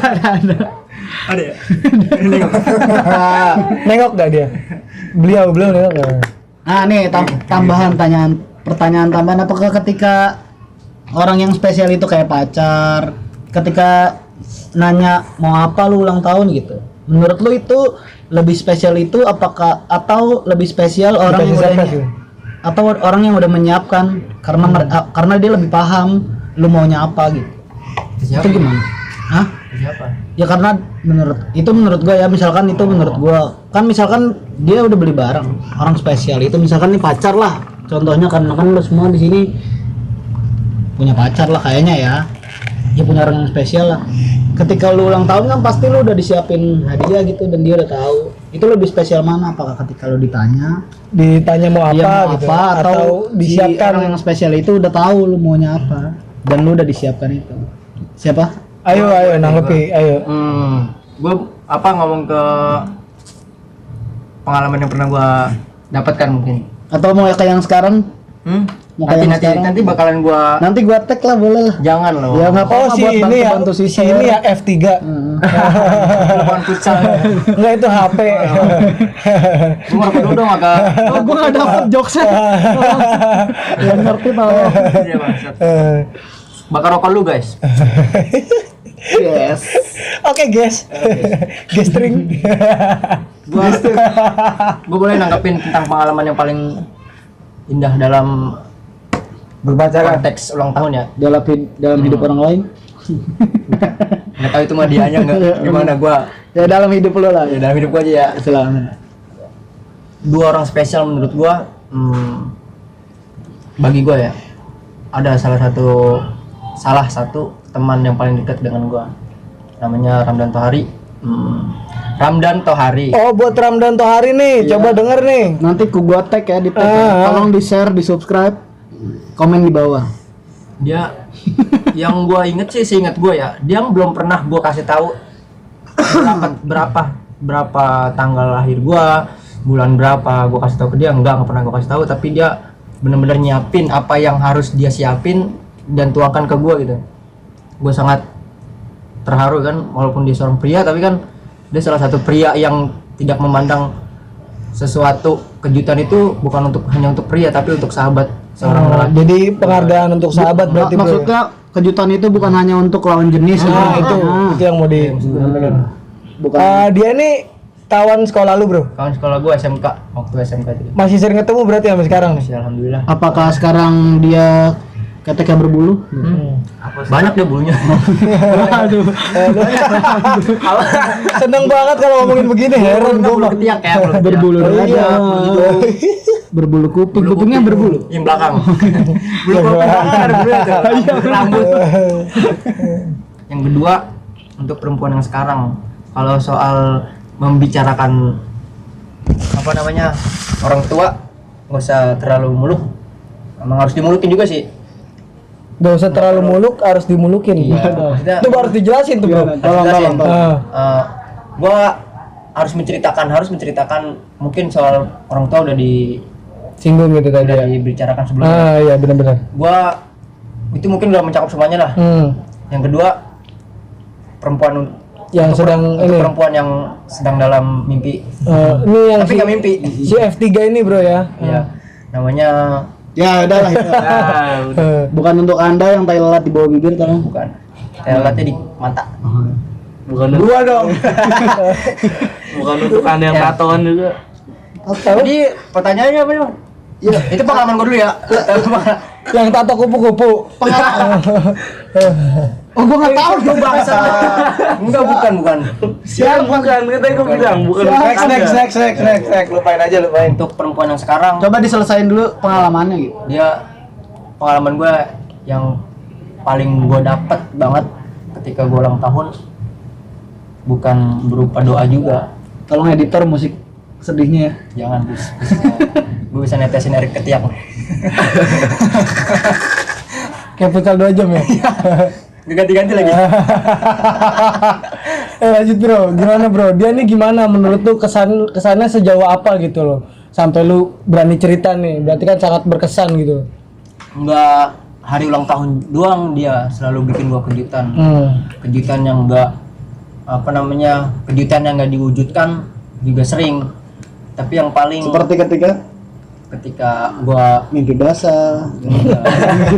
C: Ada ya?
A: Nengok gak dia? Beliau nengok gak?
B: Nah, nih pertanyaan tambahan, apakah ketika orang yang spesial itu kayak pacar, ketika nanya mau apa lu ulang tahun gitu, menurut lu itu lebih spesial itu apakah atau lebih spesial orang yang
A: Dikasih
B: udah
A: surprise gitu?
B: atau orang yang udah menyiapkan karena dia lebih paham lu maunya apa gitu.
C: Siapa?
B: Itu gimana? Hah?
C: Siapa?
B: Ya karena menurut gua ya, misalkan itu menurut gua kan, misalkan dia udah beli barang orang spesial itu, misalkan nih pacar lah contohnya, karena kan lu semua di sini punya pacar lah kayaknya ya punya orang yang spesial lah. Ketika lu ulang tahun kan pasti lu udah disiapin hadiah gitu dan dia udah tahu itu lebih spesial mana, apakah ketika lu ditanya
A: Mau
B: dia mau
A: gitu
B: apa, atau si
A: disiapkan.
B: orang yang spesial itu udah tahu lu maunya apa dan lu udah disiapkan itu. Siapa?
A: Ayo nanggepi, ayo.
C: Gue ngomong ke pengalaman yang pernah gue dapatkan mungkin.
B: Atau mau kayak yang sekarang? Mau kayak yang sekarang?
C: Nanti bakalan gue.
B: Nanti gua tag lah, boleh lah.
C: Jangan loh.
B: Ya nggak apa-apa,
A: Si
B: buat
A: ini ya,
B: bantu
A: si ini ya F3.
C: Bukan futsal.
A: Enggak, itu HP.
C: Gue ngerokok dulu dong agak.
B: Gua nggak dapet jokesnya. Yang ngerti malah.
C: Iya, bangsat. Bakar rokok lu guys.
B: Yes.
A: Oke, guys. Gestring.
C: Gue boleh nanggepin tentang pengalaman yang paling indah dalam
A: Berpacaran.
C: konteks ulang tahun ya.
B: Dalam hidup orang lain.
C: Nggak tahu itu mah dianya nggak gimana gua.
B: Ya dalam hidup lo lah.
C: Ya dalam hidup gua aja ya.
B: Selama.
C: 2 orang spesial menurut gua. Bagi gua ya. Ada salah satu teman yang paling dekat dengan gua. Namanya Ramdan Tohari. Ramdan Tohari.
A: Oh, buat Ramdan Tohari nih, coba denger nih.
B: Nanti gua tag ya di tag. Tolong di share, di subscribe, komen di bawah.
C: Dia yang gua inget sih, seingat gua ya, dia belum pernah gua kasih tahu berapa tanggal lahir gua, bulan berapa gua kasih tahu ke dia. Enggak pernah gua kasih tahu, tapi dia benar-benar nyiapin apa yang harus dia siapin dan tuakan ke gua gitu. Gua sangat terharu kan, walaupun dia seorang pria, tapi kan dia salah satu pria yang tidak memandang sesuatu kejutan itu bukan hanya untuk pria, tapi untuk sahabat seorang lelaki.
A: Jadi penghargaan untuk sahabat berarti, bro.
B: Maksudnya kejutan itu bukan hanya untuk lawan jenis.
A: itu yang mau di.
B: Bukan.
A: Dia nih kawan sekolah lu, bro.
C: Kawan sekolah gua SMK, waktu SMK itu.
A: Masih sering ketemu berarti sampai sekarang nih.
C: Masih alhamdulillah.
B: Apakah sekarang dia keteknya berbulu?
C: Banyak deh bulunya.
B: Aduh.
A: Seneng banget kalau ngomongin begini, heran
C: Bulu
A: gua.
C: ketiak ya, bulu ketiak.
B: Berbulu
C: Iya,
B: aja.
C: bulu
B: Berbulu kuping, kupingnya berbulu.
C: yang belakang. Bulu kuping belakang ada bulu itu. Rambut. Yang kedua, untuk perempuan yang sekarang, kalau soal membicarakan orang tua, nggak usah terlalu muluk. Emang harus dimulukin juga sih.
A: Gak usah terlalu muluk, harus dimulukin.
C: Maksudnya,
A: Itu harus dijelasin tuh, bro.
B: Tolong.
C: Gua harus menceritakan mungkin soal orang tua udah
A: Singgung gitu tadi ya.
C: dibicarakan sebelumnya.
A: Iya, benar-benar.
C: Gua itu mungkin udah mencakup semuanya lah. Yang kedua, perempuan yang sedang dalam mimpi.
A: Ini yang
C: Tapi nggak mimpi.
A: si F3 ini, bro ya.
C: Iya. Namanya
B: Ya udah lah itu. Bukan untuk Anda yang tai lalat di bawah bibir, tolong.
C: bukan. Telatnya di mata.
D: Bukan
A: Dua dong.
D: bukan untuk anda yang
C: Ya.
D: tatoan juga.
C: Jadi pertanyaannya apa nih? Iya. Itu pengalaman gua dulu ya.
A: Yang tato kupu-kupu.
B: Oh, gua nggak tahu
C: Itu bahasa. Enggak, bukan.
D: Siapa bukan? Katanya gue bilang bukan.
A: Next. Lupain aja.
C: Untuk perempuan yang sekarang,
B: Coba diselesain dulu pengalamannya gitu.
C: dia pengalaman gue yang paling gue dapet banget ketika gue ulang tahun bukan berupa doa juga.
B: Tolong editor musik sedihnya ya.
C: Jangan gue bisa netesin Erik Ketiak.
A: Kayak futsal 2 jam ya.
C: Ganti-ganti lagi.
A: Lanjut, bro. Gimana, bro? Dia nih gimana menurut lu, kesannya sejauh apa gitu loh? Sampai lu berani cerita nih. Berarti kan sangat berkesan gitu.
C: Enggak hari ulang tahun doang dia selalu bikin gua kejutan. Kejutan yang enggak kejutan yang enggak diwujudkan juga sering. Tapi yang paling
B: Seperti ketika
C: gua
B: mimpi basah.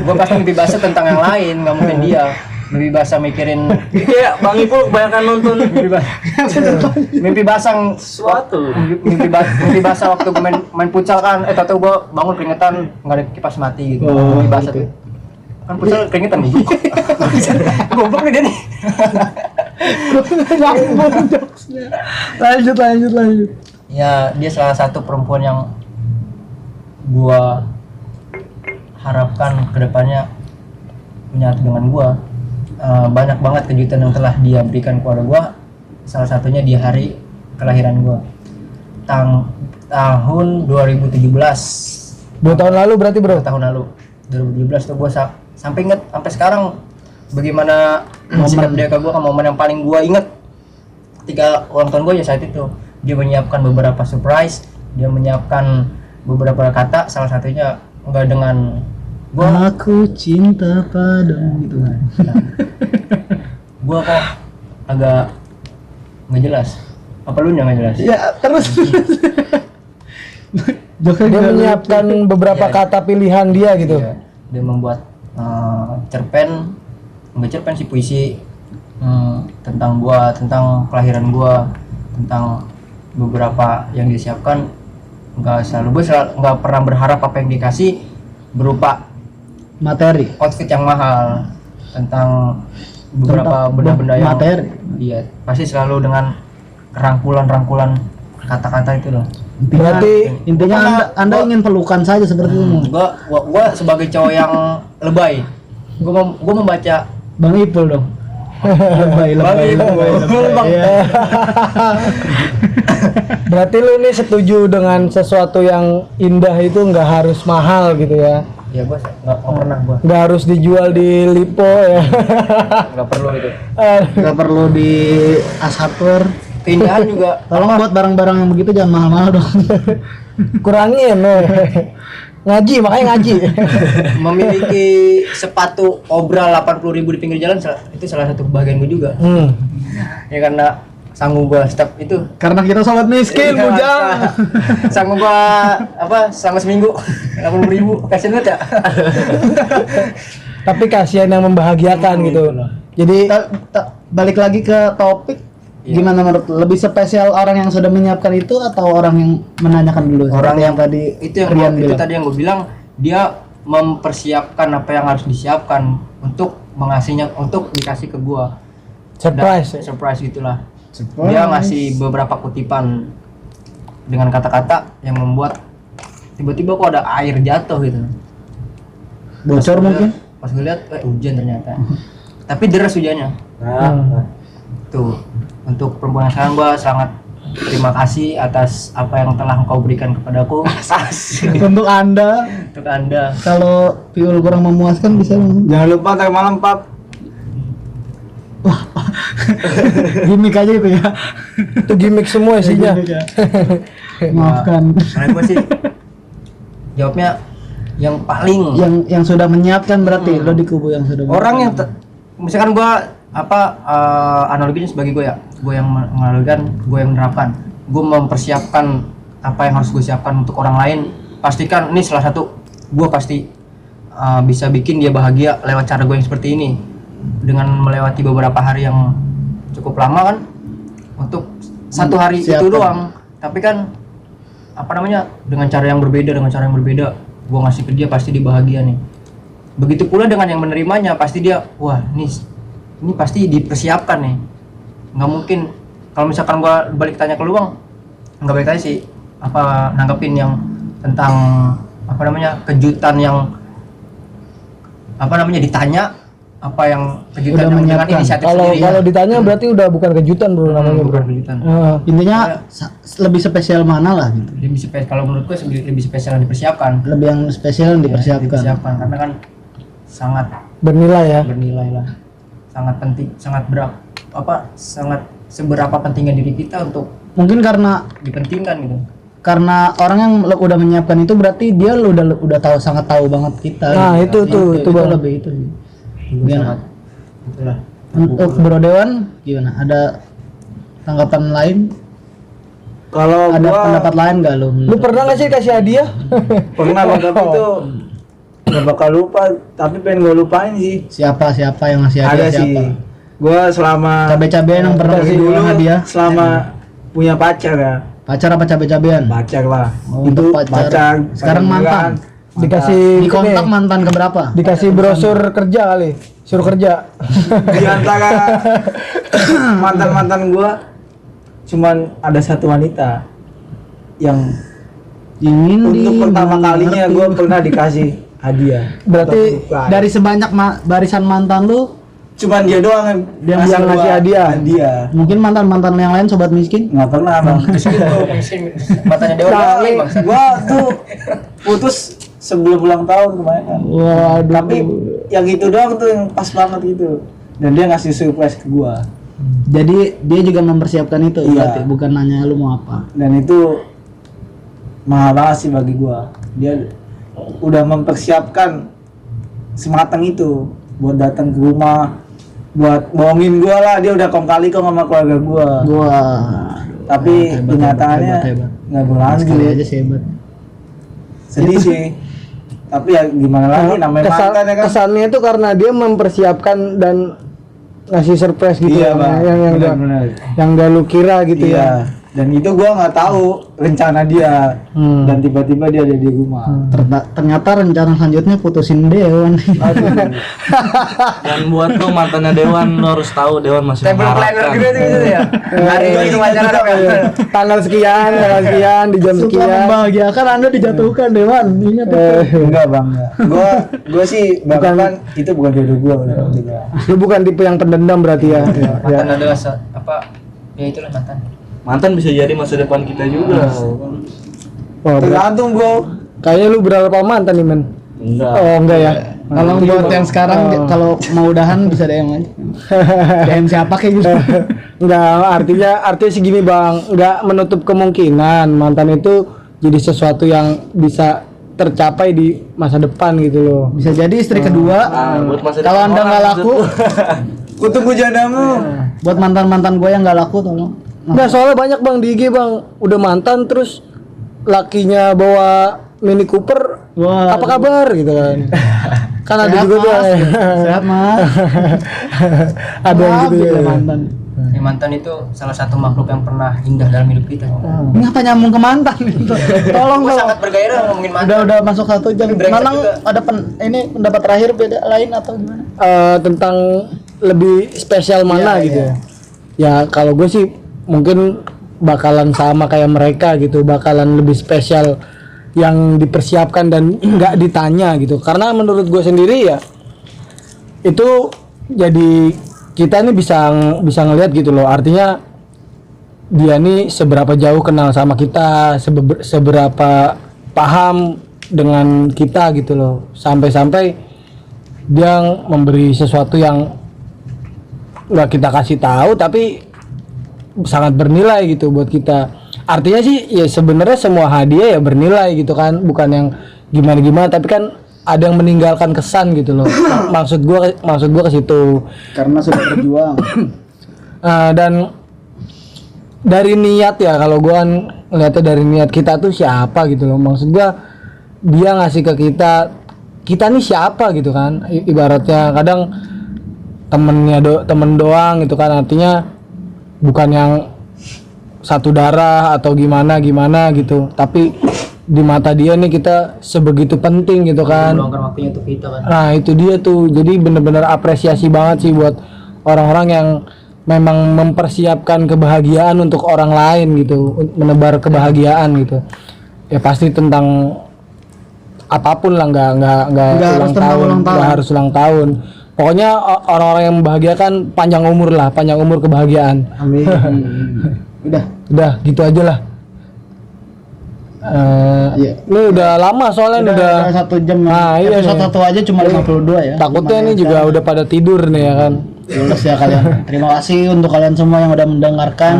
C: gua pasti mimpi basah tentang yang lain, nggak mungkin dia. mimpi basah mikirin
D: Iya, Bang Ipul kebanyakan nonton
C: mimpi basah
D: sesuatu.
C: mimpi basah waktu gue main futsal kan, tahu gue bangun keringetan nggak ada kipas mati gitu. Mimpi basah tuh kan futsal keringetan nih. Goblok nih dia nih.
B: Lanjut.
C: Ya dia salah satu perempuan yang gua harapkan kedepannya menyatu dengan gua. Banyak banget kejutan yang telah dia berikan kepada gua, salah satunya di hari kelahiran gua tahun 2017.
A: 2 tahun lalu berarti bro.
C: Tahun lalu 2017 tuh gua sampai inget sampai sekarang bagaimana sikap dia ke gua, kan momen yang paling gua inget ketika ulang tahun gua ya saat itu. Dia menyiapkan beberapa surprise, dia menyiapkan beberapa kata, salah satunya enggak dengan gua
B: Aku cinta padamu gitu kan.
C: Gua kok agak nggak jelas. Apa lu nggak jelas?
B: Ya terus.
A: Dia menyiapkan beberapa
C: Iya.
A: kata pilihan dia gitu.
C: Iya. Dia membuat cerpen, nggak cerpen sih, puisi tentang gua, tentang kelahiran gua, tentang beberapa yang disiapkan. Gue nggak pernah berharap apa yang dikasih berupa
B: Materi.
C: outfit yang mahal, tentang beberapa benda-benda yang
B: materi.
C: iya pasti selalu dengan rangkulan kata-kata itu loh.
A: Berarti
B: Intinya anda ingin pelukan saja seperti itu.
C: Gua sebagai cowok yang lebay, gua membaca
B: Bang Ipul dong. Lebay. Iya.
A: berarti lu nih setuju dengan sesuatu yang indah itu nggak harus mahal gitu ya.
C: ya gua nggak pernah gua
A: Nggak harus dijual di Lipo ya.
C: nggak perlu itu.
B: Nggak perlu di Asapur.
C: Keindahan juga
B: Tolong buat barang-barang yang begitu jangan mahal-mahal dong.
A: Kurangin ngaji, makanya ngaji.
C: memiliki sepatu obral 80.000 di pinggir jalan itu salah satu kebahagiaan gua juga. Ya karena sanggup gua step itu.
B: Karena kita sobat miskin,
C: Iya,
B: bujang.
C: Sanggup gua selama seminggu 80.000, kasihan banget ya.
A: Tapi kasihan yang membahagiakan gitu. Jadi
B: Balik lagi ke topik.
C: Iya.
B: Gimana menurut lu? Lebih spesial orang yang sudah menyiapkan itu atau orang yang menanyakan dulu?
C: Orang
B: Seperti yang tadi
C: itu yang
B: Rian
C: itu
B: bilang.
C: tadi yang gue bilang, dia mempersiapkan apa yang harus disiapkan untuk mengasihnya, untuk dikasih ke gua.
A: surprise.
C: Surprise gitulah. Dia ngasih beberapa kutipan dengan kata-kata yang membuat tiba-tiba kok ada air jatuh gitu.
B: Bocor mungkin?
C: Pas gue lihat hujan ternyata. Tapi deras hujannya. Tuh, untuk perempuan yang sekarang gua sangat terima kasih atas apa yang telah engkau berikan kepadaku.
B: Untuk anda,
C: Untuk Anda.
B: kalau Piul kurang memuaskan bisa
A: Jangan lupa tadi malam Pak.
B: gimmick aja itu ya.
A: Itu gimmick semua isinya.
B: Gimmick ya. Maafkan.
C: Karena gua sih jawabnya yang paling
B: Yang sudah menyiapkan berarti lo di kubu yang sudah.
C: orang yang misalkan gua analoginya sebagai gue ya, gue yang menganalogikan, gue yang menerapkan, gue mempersiapkan apa yang harus gue siapkan untuk orang lain. Pastikan ini salah satu, gue pasti bisa bikin dia bahagia lewat cara gue yang seperti ini, dengan melewati beberapa hari yang cukup lama kan, untuk satu hari itu doang, tapi kan dengan cara yang berbeda, gue ngasih ke dia pasti dia bahagia nih. Begitu pula dengan yang menerimanya, pasti dia wah ini pasti dipersiapkan nih. Nggak mungkin kalau misalkan gua balik tanya ke lu Bang, nggak balik tanya sih nanggepin yang tentang kejutan yang ditanya apa yang kejutan
B: Udah
C: yang dengan
B: menyiapkan.
C: inisiatif
A: Kalau
C: sendiri ya.
A: ditanya berarti udah bukan kejutan bro namanya bro.
C: Bukan kejutan.
B: Intinya lebih spesial mana lah gitu.
C: Lebih spesial, kalau menurut gue lebih spesial yang dipersiapkan.
B: Lebih yang spesial yang dipersiapkan.
C: Dipersiapkan karena kan sangat
A: Bernilai ya.
C: bernilai lah, sangat penting, sangat seberapa pentingnya diri kita untuk
B: Mungkin karena
C: dipentingkan gitu.
B: orang yang udah menyiapkan itu berarti dia udah sangat tahu banget kita.
A: Nah,
B: gitu.
A: itu Bang.
B: lebih itu.
C: Juga
B: Gimana?
C: sangat itulah.
B: Untuk Bro Dewan gimana? Ada tanggapan lain?
A: Kalau
B: Ada pendapat lain nggak lo?
A: lu pernah nggak sih kasih hadiah?
E: Pernah Bang, tapi itu
B: Gak bakal lupa, tapi pengen gue lupain sih. Siapa yang ngasih hadiah
E: Ada
B: siapa?
E: sih. Gue selama
B: Cabe-cabean yang pernah
E: dari
B: kasih
E: dulu
B: hadiah.
E: selama punya pacar ya.
B: Pacar apa cabe-cabean?
E: Pacar lah.
B: Oh,
E: Itu
B: pacar. Sekarang mantan.
A: Dikasih
B: Di kontak
A: ini,
B: mantan keberapa?
A: dikasih brosur kerja kali, suruh kerja.
E: Di antara mantan gua cuman ada satu wanita yang
B: Ingin
E: untuk pertama kalinya gua pernah dikasih hadiah.
A: Berarti
E: Bukan.
B: dari sebanyak barisan mantan lu,
E: cuman dia doang
A: Yang ngasih
E: gua
A: hadiah.
B: mungkin mantan-mantan yang lain sobat miskin?
E: Nggak pernah bang.
C: Matanya Dewan
E: Nah,
C: lain bang.
E: gua tuh putus sebelum ulang tahun kemarin.
B: Waduh.
E: Tapi yang itu doang tuh yang pas banget gitu. Dan dia ngasih surprise ke gua.
B: Jadi dia juga mempersiapkan itu,
E: Iya.
B: berarti bukan nanya lu mau apa.
E: Dan itu mahal banget sih bagi gua. Dia udah mempersiapkan sematang itu buat datang ke rumah, buat bohongin gua lah. Dia udah kong kali kong sama keluarga gua. Tapi
B: hebat,
E: kenyataannya
B: hebat.
E: nggak
B: Sekali
E: berlanjut.
B: aja sih hebat.
E: Sedih sih. Tapi ya gimana lagi namanya mantan ya kan.
A: Kesannya itu karena dia mempersiapkan dan ngasih surprise gitu
E: Iya,
A: ya,
E: Bang. Benar-benar.
A: yang gak lu kira gitu
E: Iya.
A: ya.
E: Dan itu gua nggak tahu rencana dia. Dan tiba-tiba dia ada di rumah.
B: Ternyata rencana selanjutnya putusin Dewan.
D: Dan buat lo mantannya Dewan, lo harus tahu Dewan masih
C: Table planner
D: mengharapkan.
C: gitu ya. Hari ini wawancara apa ya?
A: Tanggal sekian di jam
B: Suka
A: sekian.
B: membahagiakan Anda dijatuhkan Dewan. Ingat itu.
E: Enggak bang, enggak. Gua sih bahkan itu bukan jodoh gua bener juga.
A: Lu bukan tipe yang pendendam berarti ya.
C: Mantan adalah apa? Ya itulah mantan.
D: Mantan bisa jadi masa depan kita juga.
A: Wah,
E: Tergantung bro.
A: kayaknya lu berapa mantan nih, men?
D: Enggak.
A: Oh, enggak ya.
B: Kalau buat yang sekarang kalau mau udahan bisa DM aja. DM siapa kayak gitu.
A: Enggak, artinya segini, Bang. Enggak menutup kemungkinan mantan itu jadi sesuatu yang bisa tercapai di masa depan gitu loh.
B: Bisa jadi istri kedua.
D: Buat masa
B: Kalau
D: depan
B: Anda
D: orang,
B: nggak laku,
E: Kutunggu jodohmu.
B: buat mantan-mantan gue yang nggak laku tolong.
A: Enggak, soalnya banyak Bang di IG, Bang. Udah mantan terus lakinya bawa Mini Cooper.
B: Wah,
A: Apa kabar gitu kan. Kan ada
B: sehat,
A: juga tuh.
B: Mas. Sehat mas.
A: Ada yang
B: Maaf,
A: gitu ya.
B: mantan.
C: Ya, mantan itu salah satu makhluk yang pernah indah dalam hidup kita.
B: Ini apa nyambung ke mantan? Tolong
C: Gue
B: dong.
C: sangat bergairah ngomongin mantan.
B: Udah masuk 1 jam.
C: Tapi brengsek
B: Manang
C: juga.
B: ada ini pendapat terakhir beda lain atau gimana?
A: Tentang lebih spesial mana gitu ya. Ya kalau gue sih mungkin bakalan sama kayak mereka gitu, bakalan lebih spesial yang dipersiapkan dan nggak ditanya gitu. Karena menurut gue sendiri ya itu jadi kita nih bisa ngelihat gitu loh. Artinya dia nih seberapa jauh kenal sama kita, seberapa paham dengan kita gitu loh. Sampai-sampai dia memberi sesuatu yang nggak kita kasih tahu tapi sangat bernilai gitu buat kita. Artinya sih ya sebenarnya semua hadiah ya bernilai gitu kan, bukan yang gimana tapi kan ada yang meninggalkan kesan gitu loh. maksud gua ke situ.
B: Karena sudah berjuang.
A: Dan dari niat ya, kalau gua kan ngeliatnya dari niat kita tuh siapa gitu loh. Maksud gua dia ngasih ke kita nih siapa gitu kan. Ibaratnya kadang temen doang gitu kan, artinya bukan yang satu darah atau gimana gitu, tapi di mata dia nih kita sebegitu penting gitu kan.
C: Meluangkan waktunya untuk kita kan.
A: Nah itu dia tuh, jadi bener-bener apresiasi banget sih buat orang-orang yang memang mempersiapkan kebahagiaan untuk orang lain gitu, menebar kebahagiaan gitu. Ya pasti tentang apapun lah, nggak ulang tahun, nggak harus ulang tahun. Pokoknya orang-orang yang membahagiakan panjang umur kebahagiaan.
B: Amin.
A: Udah gitu aja lah.
B: Iya.
A: Ini udah lama soalnya udah
B: 1 jam.
A: Nah, iya
B: Episode
A: nih.
B: 1 aja cuma 52 ya.
A: Takutnya ini juga udah pada tidur nih ya kan.
B: Lulus ya kalian. Terima kasih untuk kalian semua yang udah mendengarkan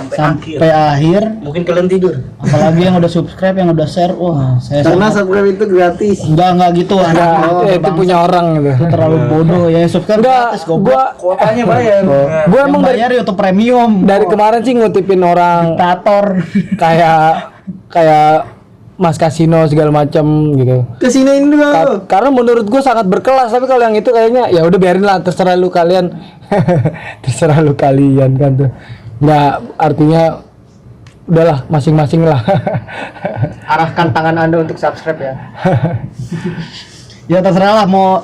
B: sampai akhir.
D: Mungkin kalian tidur.
B: Apalagi yang udah subscribe, yang udah share. Wah, saya
E: Karena
B: sangat-
E: subscribe itu gratis.
B: enggak gitu anak lo,
A: itu
B: bangsa.
A: punya orang gitu.
B: Lu terlalu bodoh ya, subscribe
A: Enggak,
B: gratis goblok.
E: Kuotanya bayar.
A: gua
B: Yang
A: emang
B: bayar YouTube Premium.
A: dari kemarin sih ngutipin orang
B: diktator.
A: kayak Mas Kasino segala macam gitu.
E: Kesiniin dulu.
A: Karena menurut gue sangat berkelas, tapi kalau yang itu kayaknya ya udah biarin lah, terserah lu kalian. Terserah lu kalian kan tuh. Nggak, artinya udahlah masing-masing lah.
C: Arahkan tangan Anda untuk subscribe ya.
B: Ya terserah lah, mau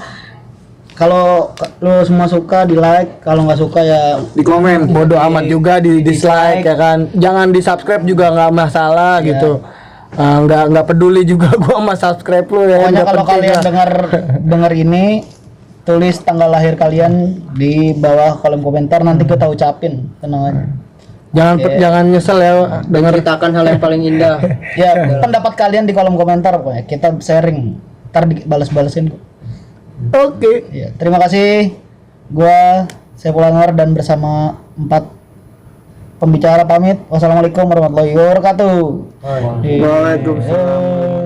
B: kalau lu semua suka di like, kalau nggak suka ya
E: Di komen.
A: Bodoh amat juga di dislike ya kan. Jangan di subscribe juga nggak masalah gitu. Nggak peduli juga gua sama subscribe lu ya.
B: pokoknya
A: nggak
B: kalau
A: penting
B: kalian
A: lah.
B: dengar ini, tulis tanggal lahir kalian di bawah kolom komentar, nanti kita ucapin, tenang aja.
A: Jangan nyesel ya denger.
C: Ceritakan hal yang paling indah.
B: Ya pendapat kalian di kolom komentar, pokoknya kita sharing, ntar dibalas-balasin kok.
A: Oke.
B: Ya, terima kasih. Gua Saiful Anwar dan bersama 4 pembicara pamit. Wassalamualaikum warahmatullahi wabarakatuh.
E: Waalaikumsalam.